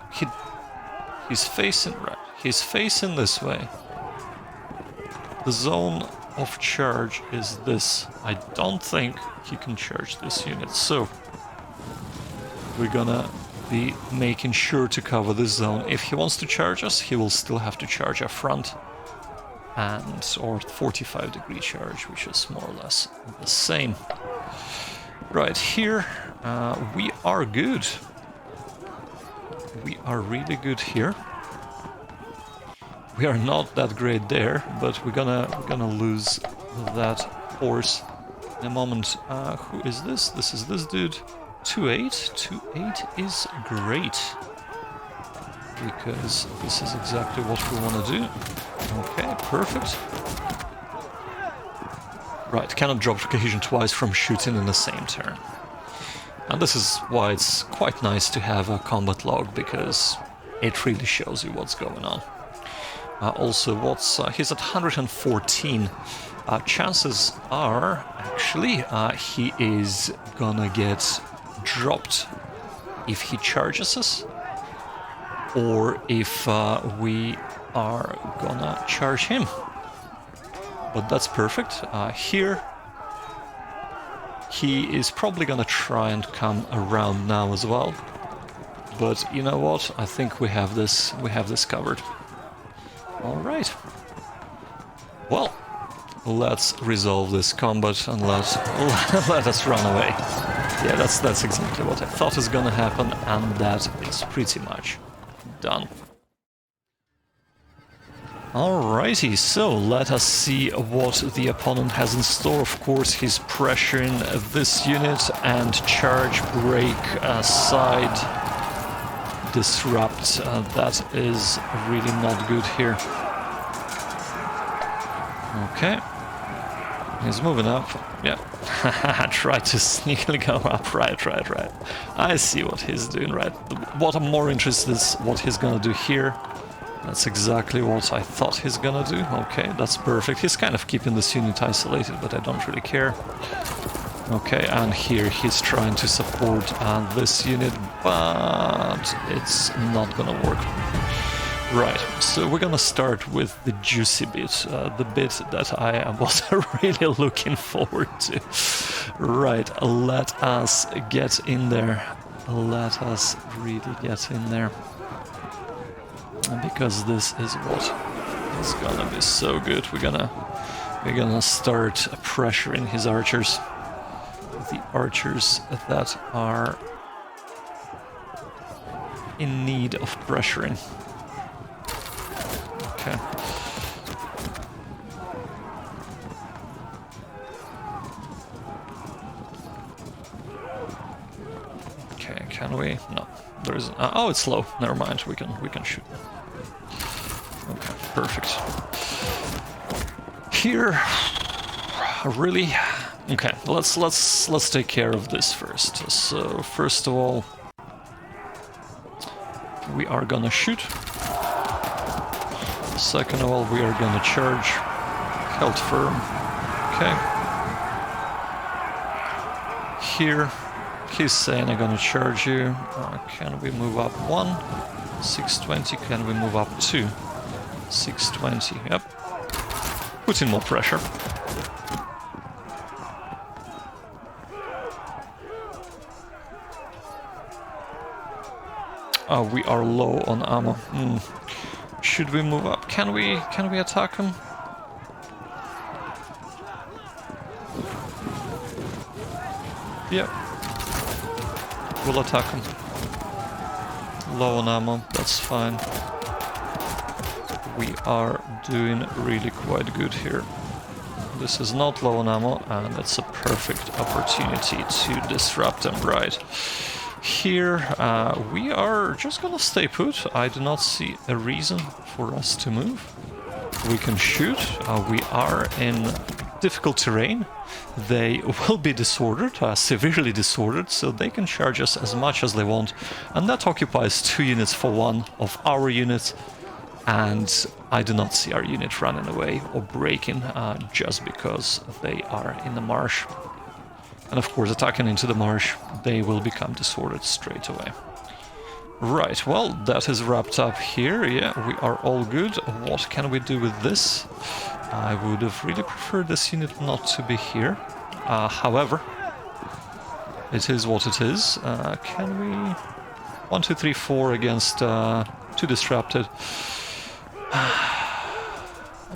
he's facing right. He's facing this way. The zone of charge is this. I don't think he can charge this unit, so we're gonna be making sure to cover this zone. If he wants to charge us, he will still have to charge our front, or 45-degree charge, which is more or less the same. Right, here we are good. We are really good here. We are not that great there, but we're gonna lose that horse in a moment. Who is this? This is this dude. 2-8. 2-8 is great. Because this is exactly what we want to do. Okay, perfect. Right, cannot drop cohesion twice from shooting in the same turn. And this is why it's quite nice to have a combat log, because it really shows you what's going on. Also, he's at 114. Chances are, actually, he is gonna get dropped if he charges us, or if we are gonna charge him. But that's perfect. Here, he is probably gonna try and come around now as well. But you know what? I think we have this covered. All right. Well, let's resolve this combat and let us run away. Yeah, that's exactly what I thought is gonna happen, and that is pretty much done. Alrighty, so let us see what the opponent has in store. Of course, he's pressuring this unit and charge, break, side, disrupt. That is really not good here. Okay. He's moving up. Yeah. Try to sneakily go up. Right. I see what he's doing, right. What I'm more interested in is what he's gonna do here. That's exactly what I thought he's gonna do. Okay, that's perfect. He's kind of keeping this unit isolated, but I don't really care. Okay, and here he's trying to support this unit, but it's not gonna work. Right, so we're gonna start with the juicy bit, the bit that I was really looking forward to. Right, let us get in there. Let us really get in there. Because this is what is gonna be so good. We're gonna start pressuring his archers. The archers that are in need of pressuring. Okay. Okay, can we? No. There is. Oh, it's slow. Never mind. We can shoot. Okay, perfect. Here, really. Okay, let's take care of this first. So first of all, we are gonna shoot. Second of all, we are gonna charge. Held firm. Okay. Here, He's saying I'm gonna charge you. Can we move up 1? 620. Can we move up 2? 620. Yep. Put in more pressure. We are low on ammo. Should we move up? Can we attack him? Yep. We'll attack him. Low on ammo, that's fine. We are doing really quite good here. This is not low on ammo, and it's a perfect opportunity to disrupt them, right? Here, we are just gonna stay put. I do not see a reason for us to move. We can shoot. We are in difficult terrain. They will be disordered, severely disordered, so they can charge us as much as they want. And that occupies 2 units for 1 of our units. And I do not see our unit running away or breaking just because they are in the marsh. And of course, attacking into the marsh, they will become disordered straight away. Right, well, that is wrapped up here. Yeah, we are all good. What can we do with this? I would have really preferred this unit not to be here. However, it is what it is. Can we... 1, 2, 3, 4 against 2 disrupted.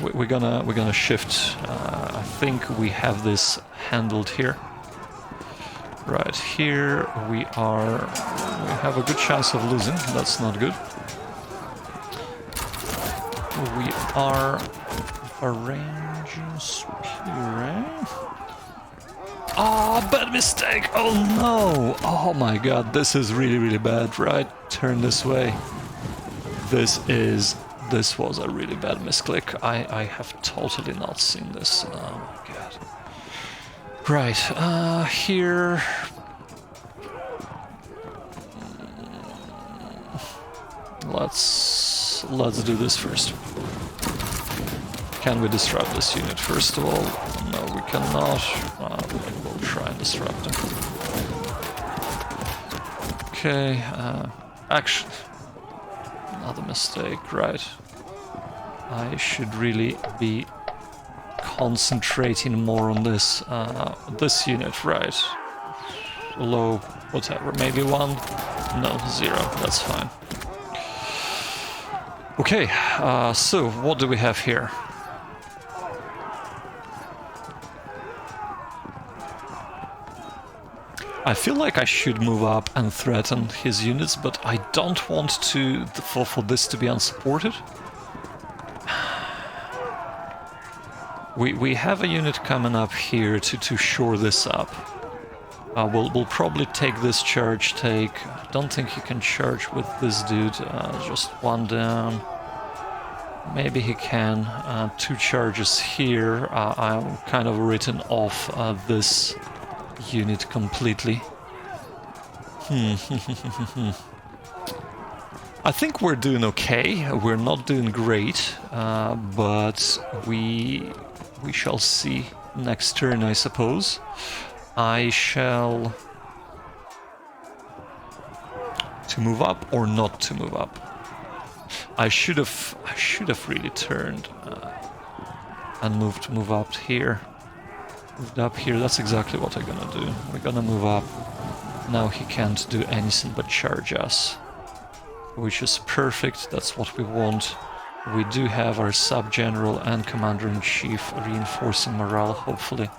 We're gonna shift. I think we have this handled here. Right here we have a good chance of losing. That's not good. We are arranging spear. Oh, bad mistake! Oh no! Oh my god, this is really bad. Right, turn this way. This was a really bad misclick. I have totally not seen this. Oh my god. Right, here... Let's do this first. Can we disrupt this unit first of all? No, we cannot. We'll try and disrupt him. Okay, actually... Another mistake, right. I should really be concentrating more on this this unit, right? Low, whatever, maybe 1? No, 0, that's fine. Okay, so what do we have here? I feel like I should move up and threaten his units, but I don't want to for this to be unsupported. We have a unit coming up here to shore this up. We'll probably take this charge take. I don't think he can charge with this dude. Just 1 down. Maybe he can. 2 charges here. I'm kind of written off this unit completely. I think we're doing okay. We're not doing great, but we shall see next turn, I suppose. I shall... To move up or not to move up? I should have really turned and move up here. Moved up here, that's exactly what I'm gonna do. We're gonna move up. Now he can't do anything but charge us. Which is perfect, that's what we want. We do have our sub-general and commander-in-chief reinforcing morale. Hopefully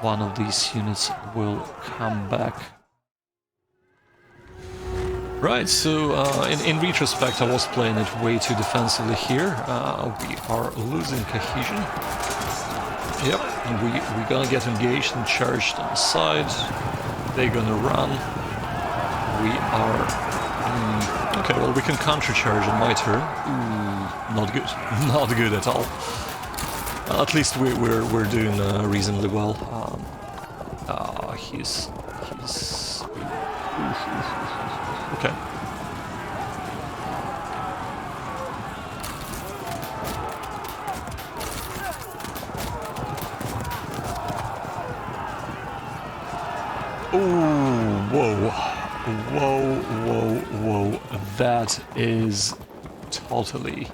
one of these units will come back. Right, so in retrospect I was playing it way too defensively here. We are losing cohesion. Yep, we're gonna get engaged and charged on the side. They're gonna run. We are... okay, well we can counter-charge on my turn. Ooh, not good. Not good at all. At least we're doing reasonably well. He's... Okay. Ooh, Whoa, whoa, whoa, whoa, that is totally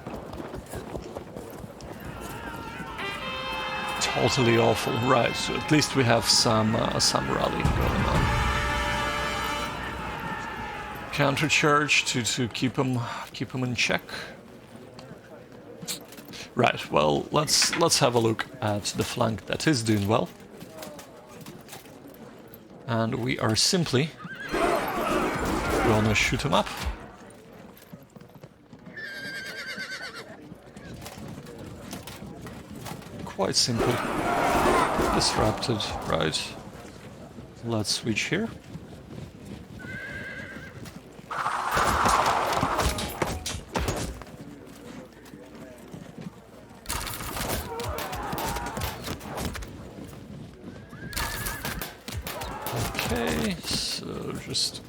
awful. Right, so at least we have some rallying going on. Counter charge to keep him in check. Right, well, let's have a look at the flank that is doing well. And we are simply gonna shoot him up. Quite simple. Disrupted, right. Let's switch here. Okay, so just...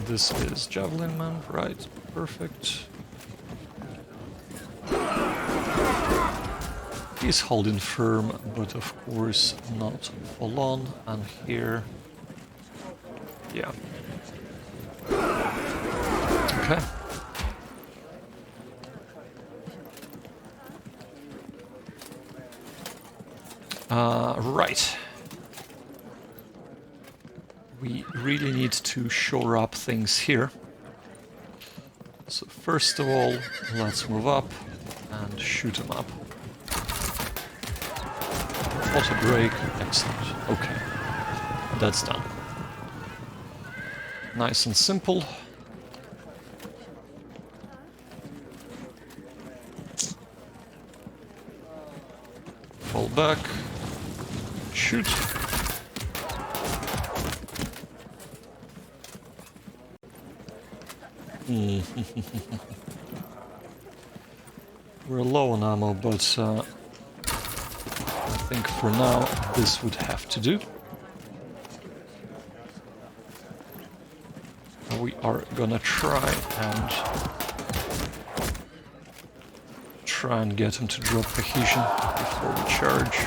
This is Javelin Man, right, perfect. He's holding firm, but of course not full on, and here... Yeah. Okay. Right. We really need to shore up things here. So first of all, let's move up and shoot him up. Auto break, excellent. Okay, that's done. Nice and simple. Fall back. Shoot. We're low on ammo, but I think for now this would have to do. We are gonna try and get him to drop cohesion before we charge.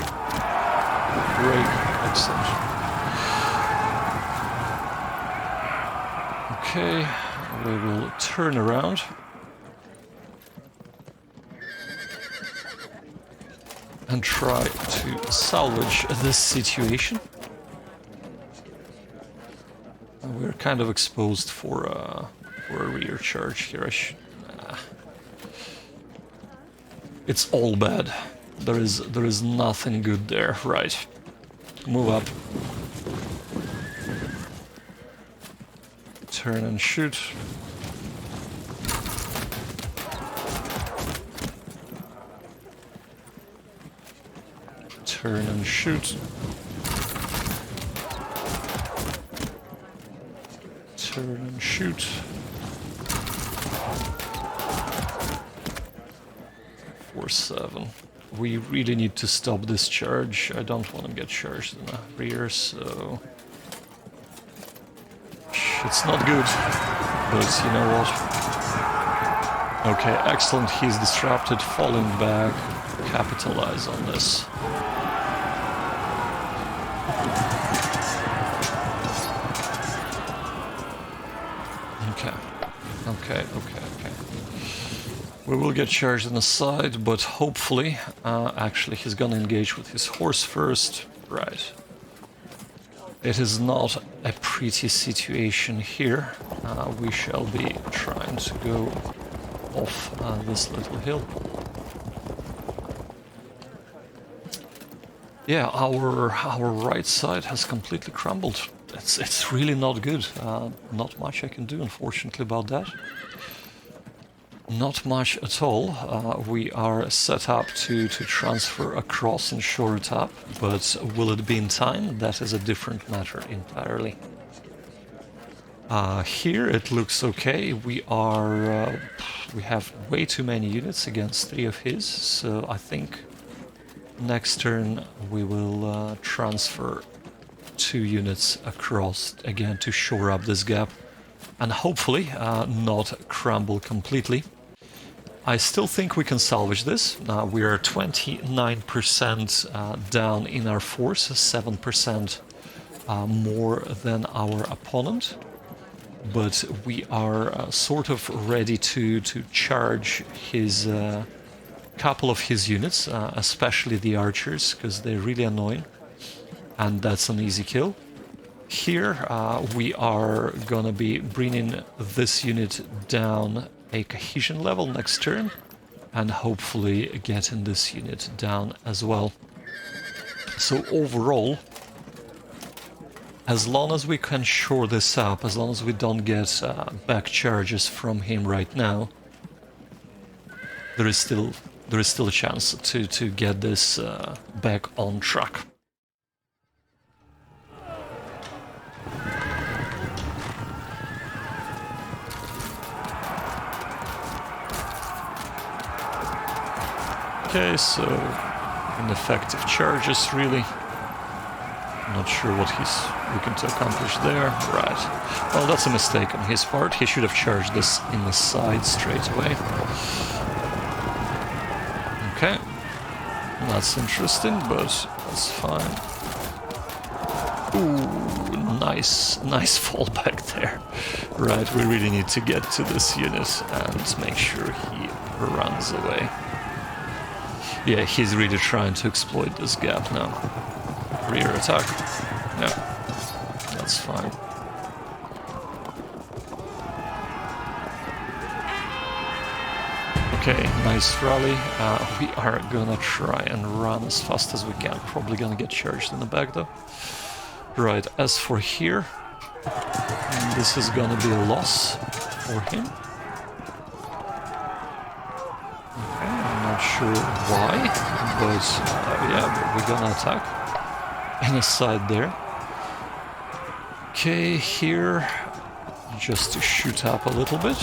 Break, excellent. Okay, we will turn around. And try to salvage this situation. We're kind of exposed for a rear charge here. It's all bad. There is nothing good there. Right. Move up. Turn and shoot. Turn and shoot. Turn and shoot. 4-7. We really need to stop this charge. I don't want to get charged in the rear, so... It's not good, but you know what? Okay, excellent. He's disrupted, falling back. Capitalize on this. Okay. We will get charged on the side, but hopefully, actually he's gonna engage with his horse first. Right. It is not a pretty situation here. We shall be trying to go off this little hill. Yeah, our right side has completely crumbled. It's really not good. Not much I can do, unfortunately, about that. Not much at all. We are set up to transfer across and shore it up, but will it be in time? That is a different matter entirely. Here it looks okay. We have way too many units against 3 of his, so I think next turn we will transfer 2 units across again to shore up this gap and hopefully not crumble completely. I still think we can salvage this. We are 29% down in our force, 7% more than our opponent. But we are sort of ready to charge his couple of his units, especially the archers, because they're really annoying. And that's an easy kill. Here we are gonna be bringing this unit down a cohesion level next turn, and hopefully getting this unit down as well. So overall, as long as we can shore this up, as long as we don't get back charges from him right now, there is still a chance to get this back on track. Okay, so ineffective charges, really. Not sure what he's looking to accomplish there. Right. Well, that's a mistake on his part. He should have charged this in the side straight away. Okay. That's interesting, but that's fine. Ooh, nice fallback there. Right, we really need to get to this unit and make sure he runs away. Yeah, he's really trying to exploit this gap now. Rear attack. Yeah, that's fine. Okay, nice rally. We are gonna try and run as fast as we can. Probably gonna get charged in the back though. Right, as for here, this is gonna be a loss for him. Not sure why, but yeah, we're gonna attack in the side there. Okay, here, just to shoot up a little bit.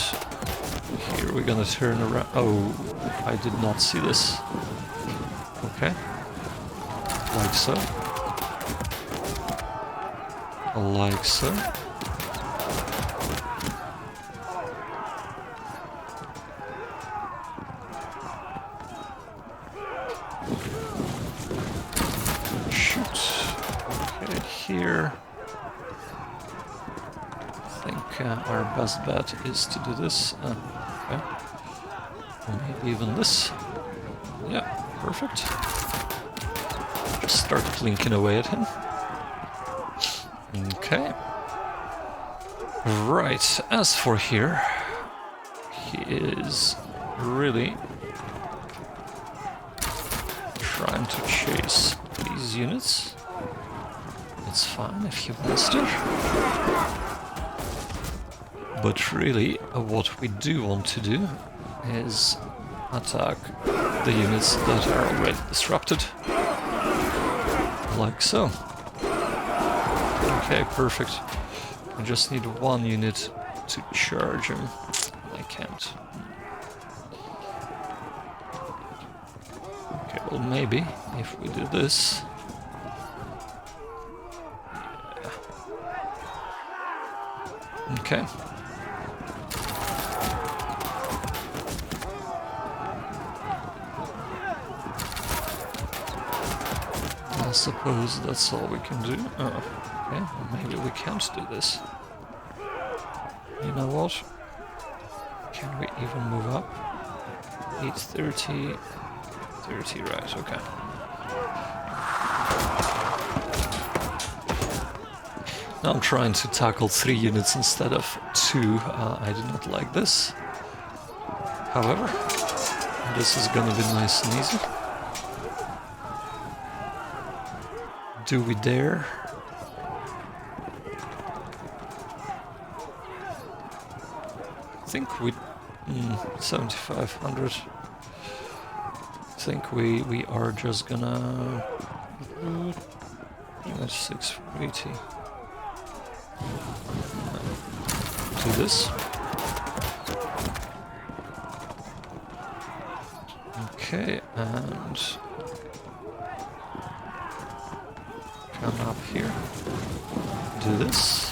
Here we're gonna turn around. Oh, I did not see this. Okay, like so. Like so. Here, I think our best bet is to do this. Okay. Or maybe even this. Yeah, perfect. Just start plinking away at him. Okay. Right, as for here, he is really trying to chase these units. It's fine if he wants to. But really, what we do want to do is attack the units that are already disrupted. Like so. Okay, perfect. I just need one unit to charge him. I can't. Okay, well maybe if we do this. Okay. I suppose that's all we can do. Oh, okay. Well, maybe we can't do this. You know what? Can we even move up? 830, 30, right, okay. Now I'm trying to tackle 3 units instead of 2. I do not like this. However, this is gonna be nice and easy. Do we dare? I think we... 7,500. I think we are just gonna... That's 680. Do this. Okay, and come up here. Do this.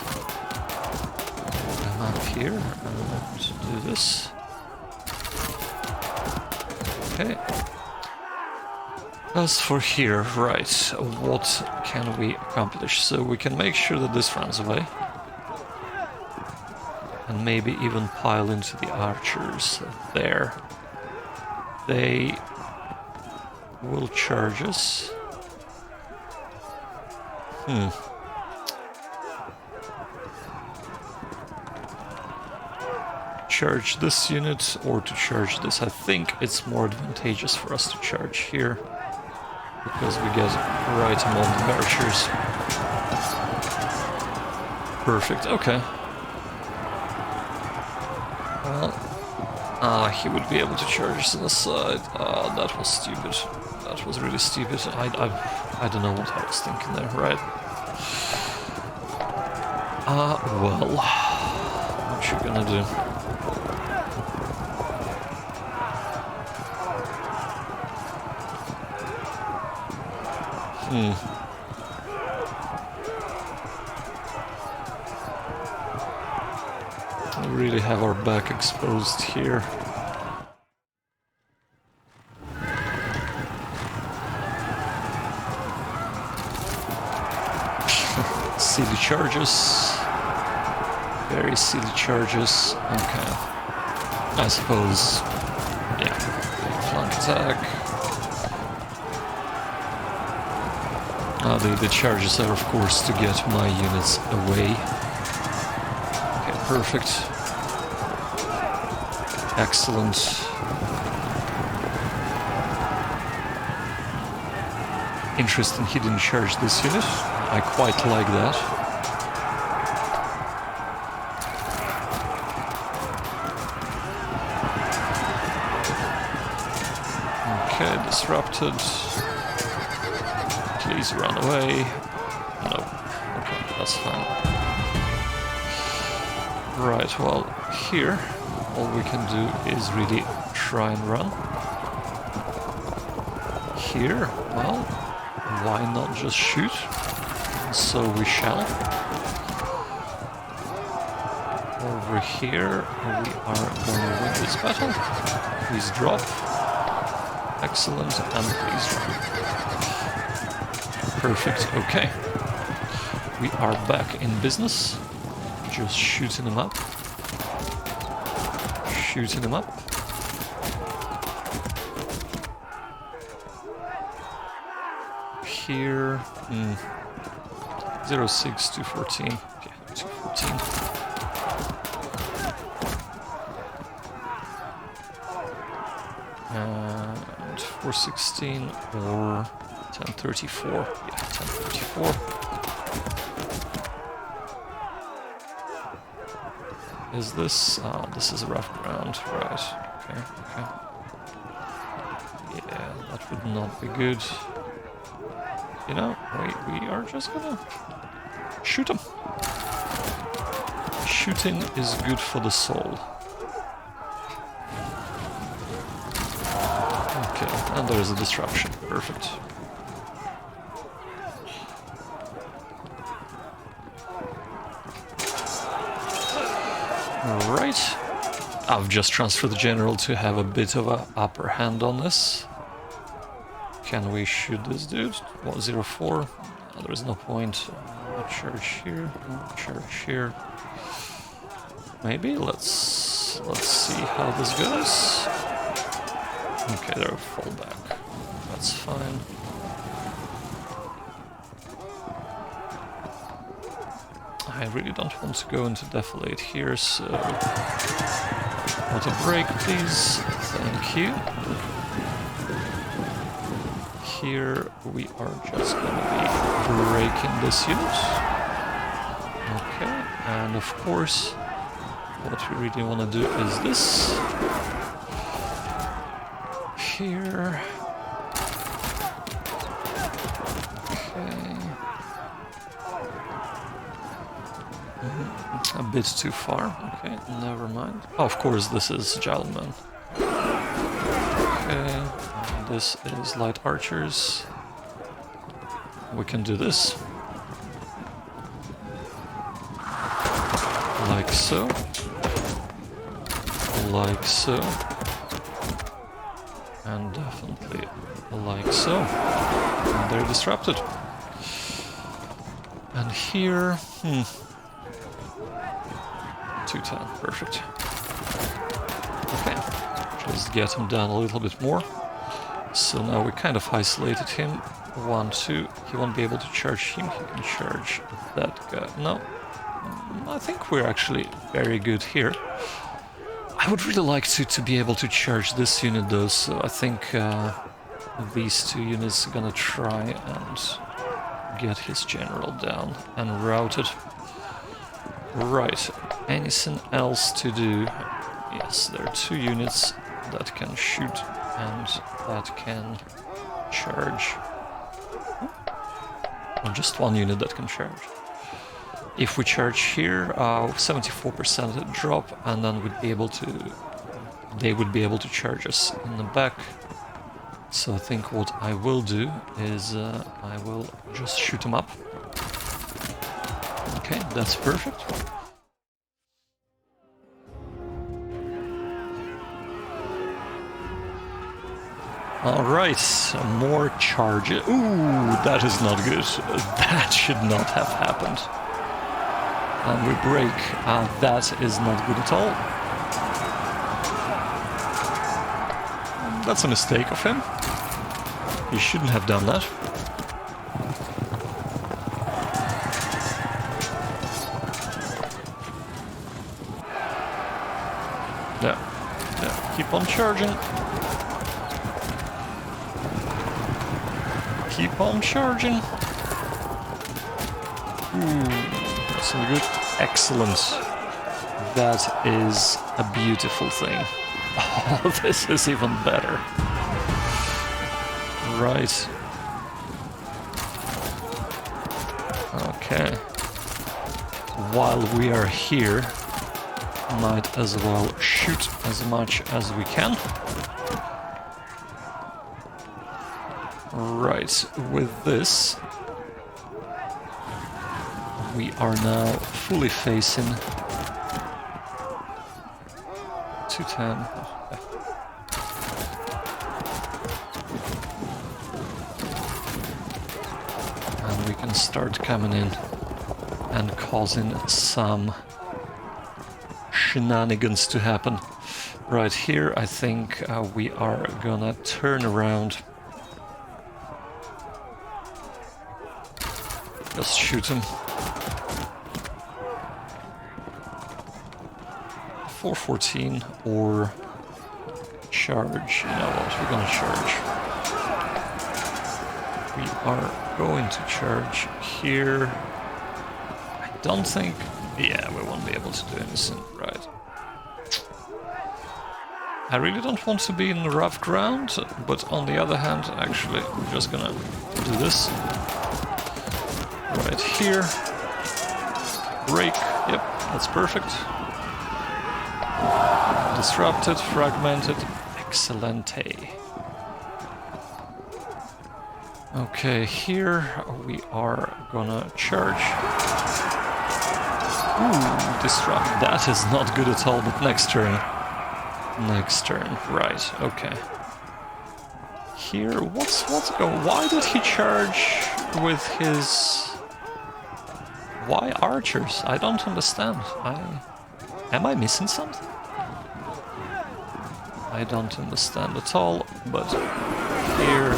Come up here and do this. Okay. As for here, right, what can we accomplish? So we can make sure that this runs away. And maybe even pile into the archers there. They will charge us. Charge this unit or to charge this. I think it's more advantageous for us to charge here because we get right among the archers. Perfect, okay. Well, he would be able to charge us on the side. That was stupid. That was really stupid. I don't know what I was thinking there, right? Well, what you gonna do? We really have our back exposed here. Silly charges. Very silly charges. Okay. I suppose, yeah, flank attack. The charges are, of course, to get my units away. Okay, perfect. Excellent. Interesting, he didn't charge this unit. I quite like that. Okay, disrupted. Please run away. No. Okay, that's fine. Right, well, here, all we can do is really try and run. Here, well, why not just shoot? So we shall. Over here, we are going to win this battle. Please drop. Excellent, and please run. Perfect, okay. We are back in business. Just shooting them up. Shooting them up. Here, 06, 214. Okay, 214. And 416 or 1034. Yeah, 1034. Is this? This is a rough ground, right? Okay, okay. Yeah, that would not be good. You know, we are just gonna shoot them. Shooting is good for the soul. Okay, and there is a disruption. Perfect. Alright. I've just transferred the general to have a bit of an upper hand on this. Can we shoot this dude? 104. There is no point. Charge here. Charge here. Maybe let's see how this goes. Okay, they're fall back. That's fine. I really don't want to go into defilade here, so auto break, please. Thank you. Here we are just going to be breaking this unit. Okay, and of course, what we really want to do is this. Here. Okay. A bit too far. Okay, never mind. Oh, of course, this is Gentleman. Okay. This is light archers. We can do this. Like so. Like so. And definitely like so. And they're disrupted. And here... 210, perfect. Okay, just get him down a little bit more. So now we kind of isolated him. 1, 2, he won't be able to charge him, he can charge that guy. No, I think we're actually very good here. I would really like to be able to charge this unit though, so I think these two units are gonna try and get his general down and routed. Right, anything else to do? Yes, there are 2 units that can shoot and that can charge. Or just 1 unit that can charge. If we charge here, 74% drop, and then they would be able to charge us in the back. So I think what I will do is I will just shoot them up. Okay, that's perfect. Alright, more charges. Ooh, that is not good. That should not have happened. And we break. That is not good at all. That's a mistake of him. He shouldn't have done that. Yeah, keep on charging. Keep on charging. Ooh, that's really good. Excellent. That is a beautiful thing. Oh, this is even better. Right. Okay. While we are here, might as well shoot as much as we can. Right, with this, we are now fully facing 210. And we can start coming in and causing some shenanigans to happen. Right here, I think we are gonna turn around. Just shoot him. 414 or charge. You know what? We're gonna charge. We are going to charge here. I don't think... Yeah, we won't be able to do anything. Right. I really don't want to be in rough ground, but on the other hand, actually, we're just gonna do this. Right here. Break. Yep, that's perfect. Disrupted, fragmented. Excellente. Okay, here we are gonna charge. Ooh, disrupt. That is not good at all, but next turn. Next turn. Right, okay. Here, what's going? Why did he charge with his... Why archers? I don't understand. Am I missing something? I don't understand at all, but here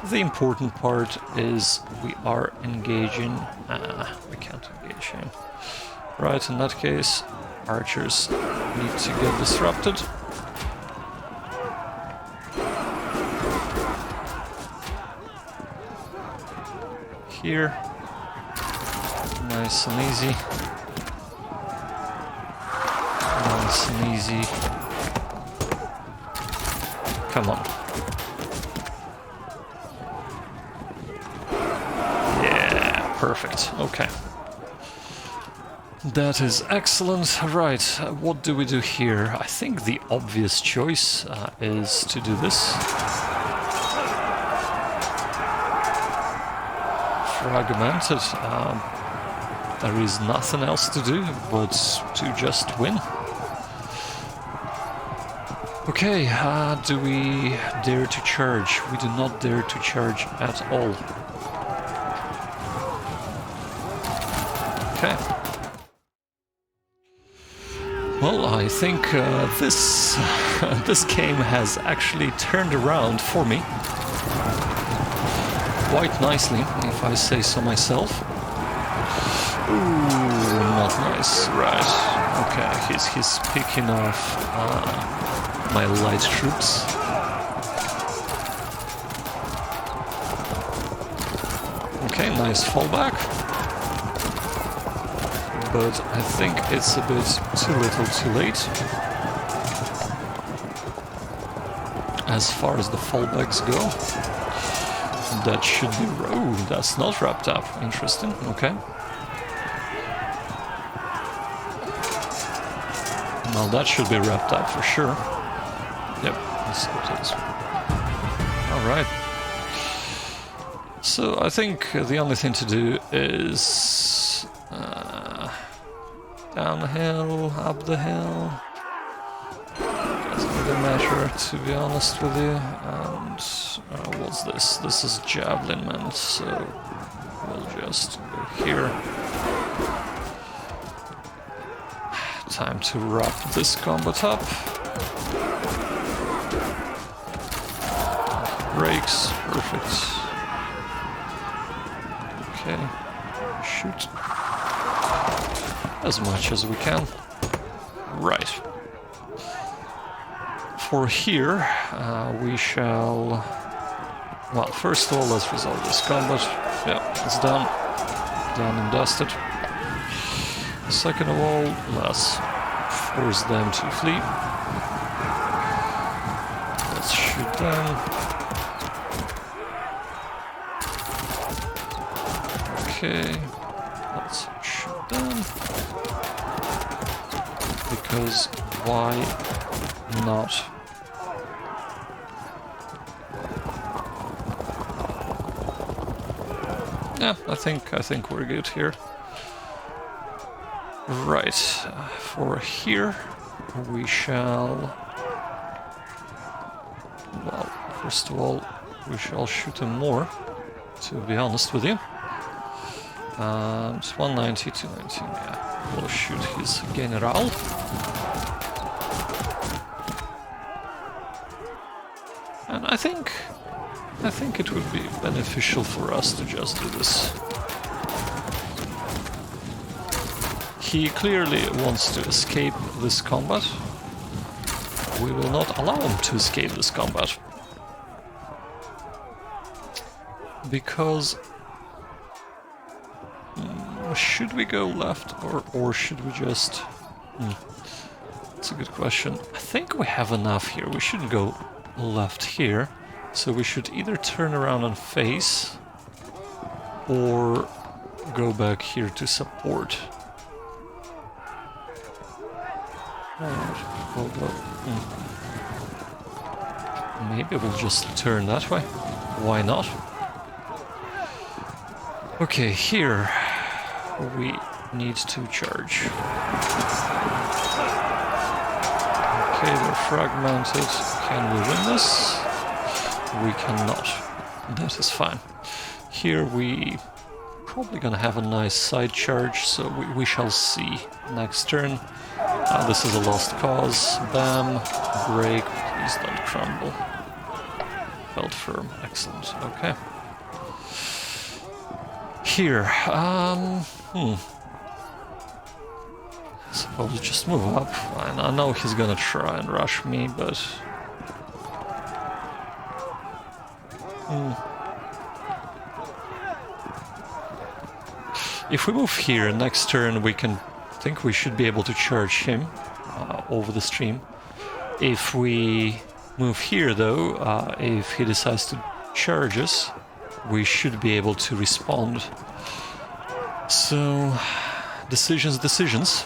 the important part is we are engaging... we can't engage him. Right, in that case, archers need to get disrupted. Here. Nice and easy. Nice and easy. Come on. Yeah, perfect. Okay. That is excellent. Right, what do we do here? I think the obvious choice is to do this. Fragmented. There is nothing else to do but to just win. Okay, do we dare to charge? We do not dare to charge at all. Okay. Well, I think this this game has actually turned around for me quite nicely, if I say so myself. Ooh, not nice. Right. Okay, he's picking off my light troops. Okay, nice fallback. But I think it's a bit too little too late. As far as the fallbacks go. That should be... Oh, that's not wrapped up. Interesting, okay. Well, that should be wrapped up for sure. Yep, let's go to this one. Alright. So I think the only thing to do is... down the hill, up the hill. Doesn't really matter, to be honest with you. And what's this? This is javelin man, so we'll just go here. Time to wrap this combat up. Breaks, perfect. Okay, shoot. As much as we can. Right. For here, we shall... Well, first of all, let's resolve this combat. Yeah, it's done. Done and dusted. Second of all, let's force them to flee. Let's shoot them. Okay, let's shoot them. Because why not? Yeah, I think we're good here. Right, for here we shall... Well, first of all, we shall shoot him more, to be honest with you. It's 190, 290, yeah. We'll shoot his general. And I think it would be beneficial for us to just do this. He clearly wants to escape this combat. We will not allow him to escape this combat. Because... should we go left or should we just... That's a good question. I think we have enough here. We shouldn't go left here. So we should either turn around and face or go back here to support. Alright, we'll go. Maybe we'll just turn that way. Why not? Okay, here we need to charge. Okay, they're fragmented. Can we win this? We cannot. That is fine. Here we probably gonna have a nice side charge, so we shall see next turn. This is a lost cause. Bam. Break. Please don't crumble. Held firm. Excellent. Okay. Here. Suppose just move up. I know he's gonna try and rush me, but... If we move here, next turn we can... I think we should be able to charge him over the stream. If we move here, though, if he decides to charge us, we should be able to respond. So, decisions.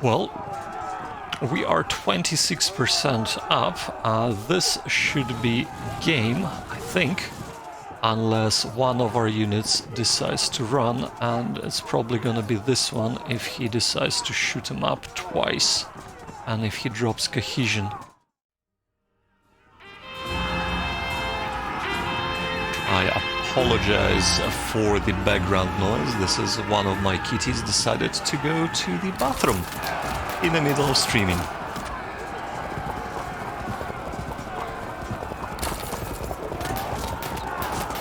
Well, we are 26% up. This should be game, I think. unless one of our units decides to run, and it's probably gonna be this one if he decides to shoot him up twice, and if he drops cohesion. I apologize for the background noise. This is one of my kitties decided to go to the bathroom in the middle of streaming.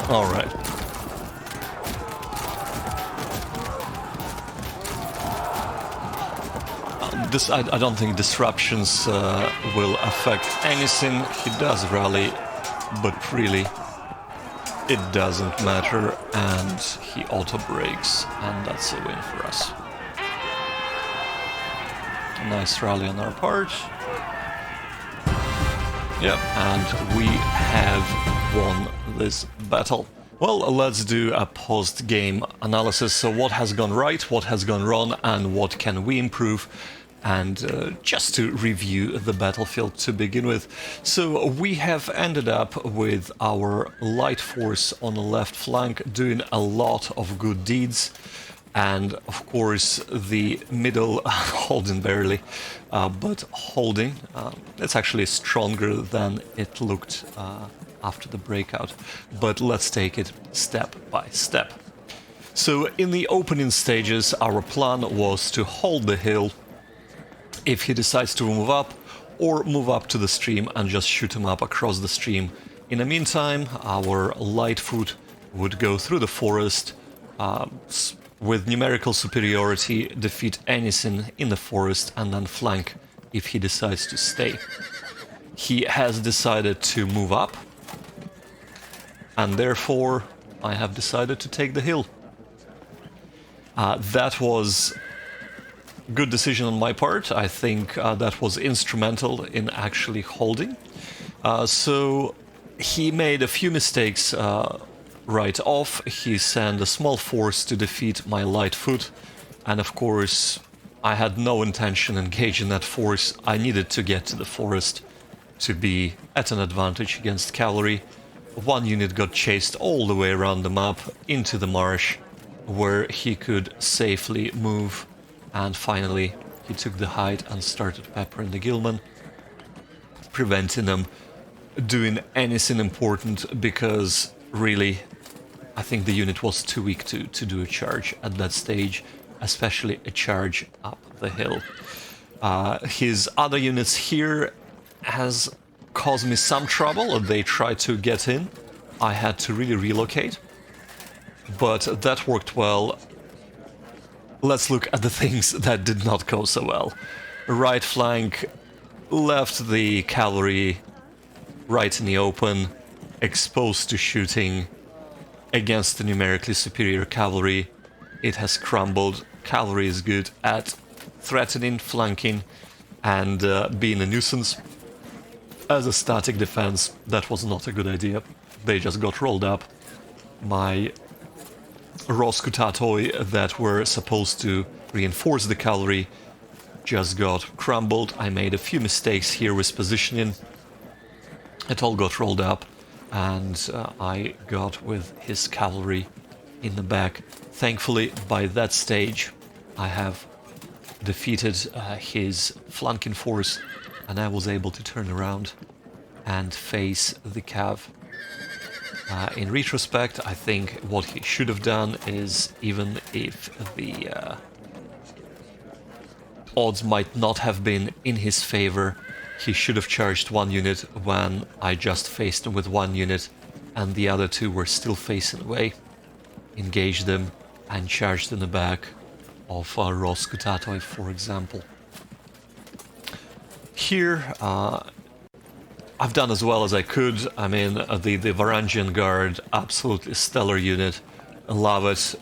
All right. I don't think disruptions will affect anything. He does rally, but really it doesn't matter, and he auto brakes, and that's a win for us. A nice rally on our part. Yep, and we have won this battle. Well, let's do a post-game analysis. So what has gone right, what has gone wrong, and what can we improve? And just to review the battlefield to begin with. So we have ended up with our light force on the left flank doing a lot of good deeds. And of course the middle holding barely, but holding. It's actually stronger than it looked after the breakout. But let's take it step by step. So in the opening stages, our plan was to hold the hill if he decides to move up, or move up to the stream and just shoot him up across the stream. In the meantime, our light foot would go through the forest, with numerical superiority, defeat anything in the forest, and then flank if he decides to stay. He has decided to move up, and therefore I have decided to take the hill. That was good decision on my part. I think that was instrumental in actually holding. So he made a few mistakes right off. He sent a small force to defeat my light foot, and of course I had no intention engaging that force. I needed to get to the forest to be at an advantage against cavalry. One unit got chased all the way around the map into the marsh, where he could safely move. And finally, he took the height and started peppering the Gilman, preventing them doing anything important, because really, I think the unit was too weak to do a charge at that stage, especially a charge up the hill. His other units here has caused me some trouble. They tried to get in. I had to really relocate, but that worked well. Let's look at the things that did not go so well. Right flank left the cavalry right in the open, exposed to shooting against the numerically superior cavalry. It has crumbled. Cavalry is good at threatening, flanking, and being a nuisance. As a static defense, that was not a good idea. They just got rolled up. My Roskutatoi that were supposed to reinforce the cavalry just got crumbled. I made a few mistakes here with positioning. It all got rolled up, and I got with his cavalry in the back. Thankfully, by that stage, I have defeated his flanking force, and I was able to turn around and face the cav. In retrospect, I think what he should have done is, even if the odds might not have been in his favor, he should have charged one unit when I just faced him with one unit and the other two were still facing away. Engaged them and charged in the back of Roskutatoi, for example. Here, I've done as well as I could. I mean, the Varangian Guard, absolutely stellar unit. Love it.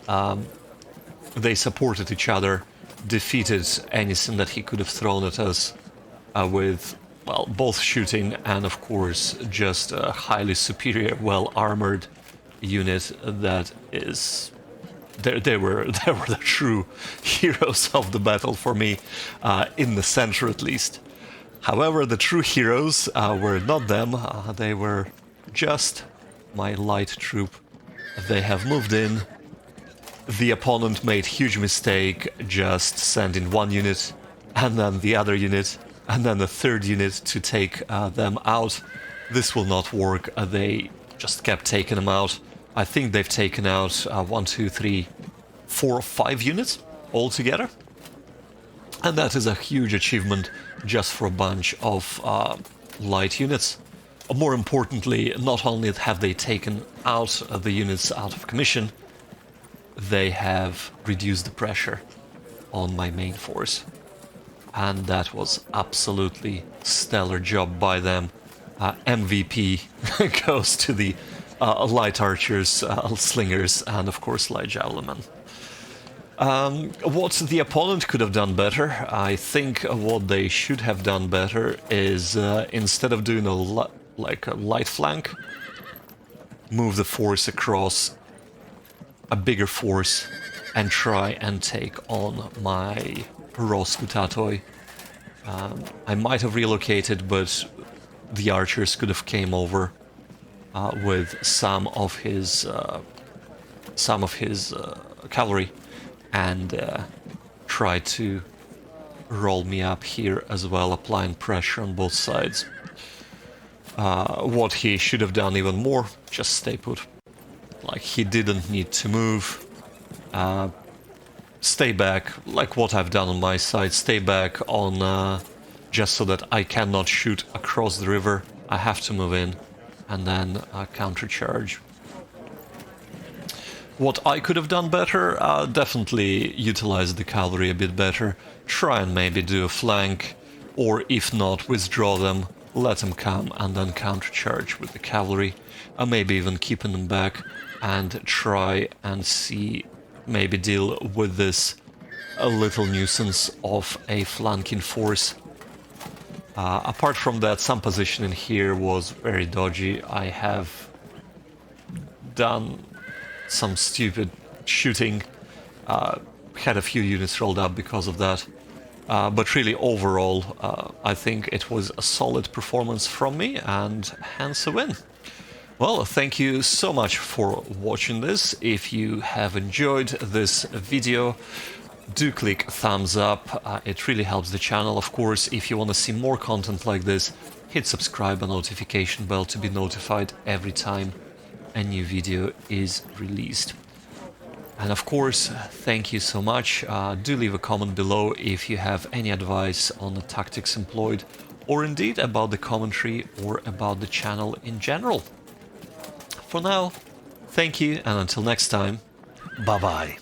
They supported each other, defeated anything that he could have thrown at us with, well, both shooting and, of course, just a highly superior, well-armored unit that is... They were the true heroes of the battle for me, in the center at least. However, the true heroes were not them, they were just my light troop They have moved in. The opponent made huge mistake just sending one unit, and then the other unit, and then the third unit to take them out. This will not work. They just kept taking them out. I think they've taken out 1, 2, 3, 4, 5 units altogether. And that is a huge achievement just for a bunch of light units. More importantly, not only have they taken out the units out of commission, they have reduced the pressure on my main force. And that was absolutely stellar job by them. MVP goes to the light archers, slingers, and of course light javelinmen. What the opponent could have done better, I think what they should have done better is instead of doing a light flank, move the force across a bigger force and try and take on my raw Scutatoi. I might have relocated, but the archers could have came over with some of his cavalry and tried to roll me up here as well, applying pressure on both sides. What he should have done even more, just stay put. Like, he didn't need to move. Stay back, like what I've done on my side. Stay back on just so that I cannot shoot across the river. I have to move in and then countercharge. What I could have done better, definitely utilize the cavalry a bit better. Try and maybe do a flank, or if not, withdraw them, let them come and then countercharge with the cavalry. Maybe even keeping them back and try and see, maybe deal with this a little nuisance of a flanking force. Apart from that, some positioning here was very dodgy. I have done some stupid shooting, had a few units rolled up because of that. But really, overall, I think it was a solid performance from me, and hence a win. Well, thank you so much for watching this. If you have enjoyed this video, do click thumbs up. It really helps the channel. Of course, if you want to see more content like this, hit subscribe and notification bell to be notified every time a new video is released. And of course, thank you so much. Do leave a comment below if you have any advice on the tactics employed, or indeed about the commentary or about the channel in general. For now, thank you, and until next time, bye-bye.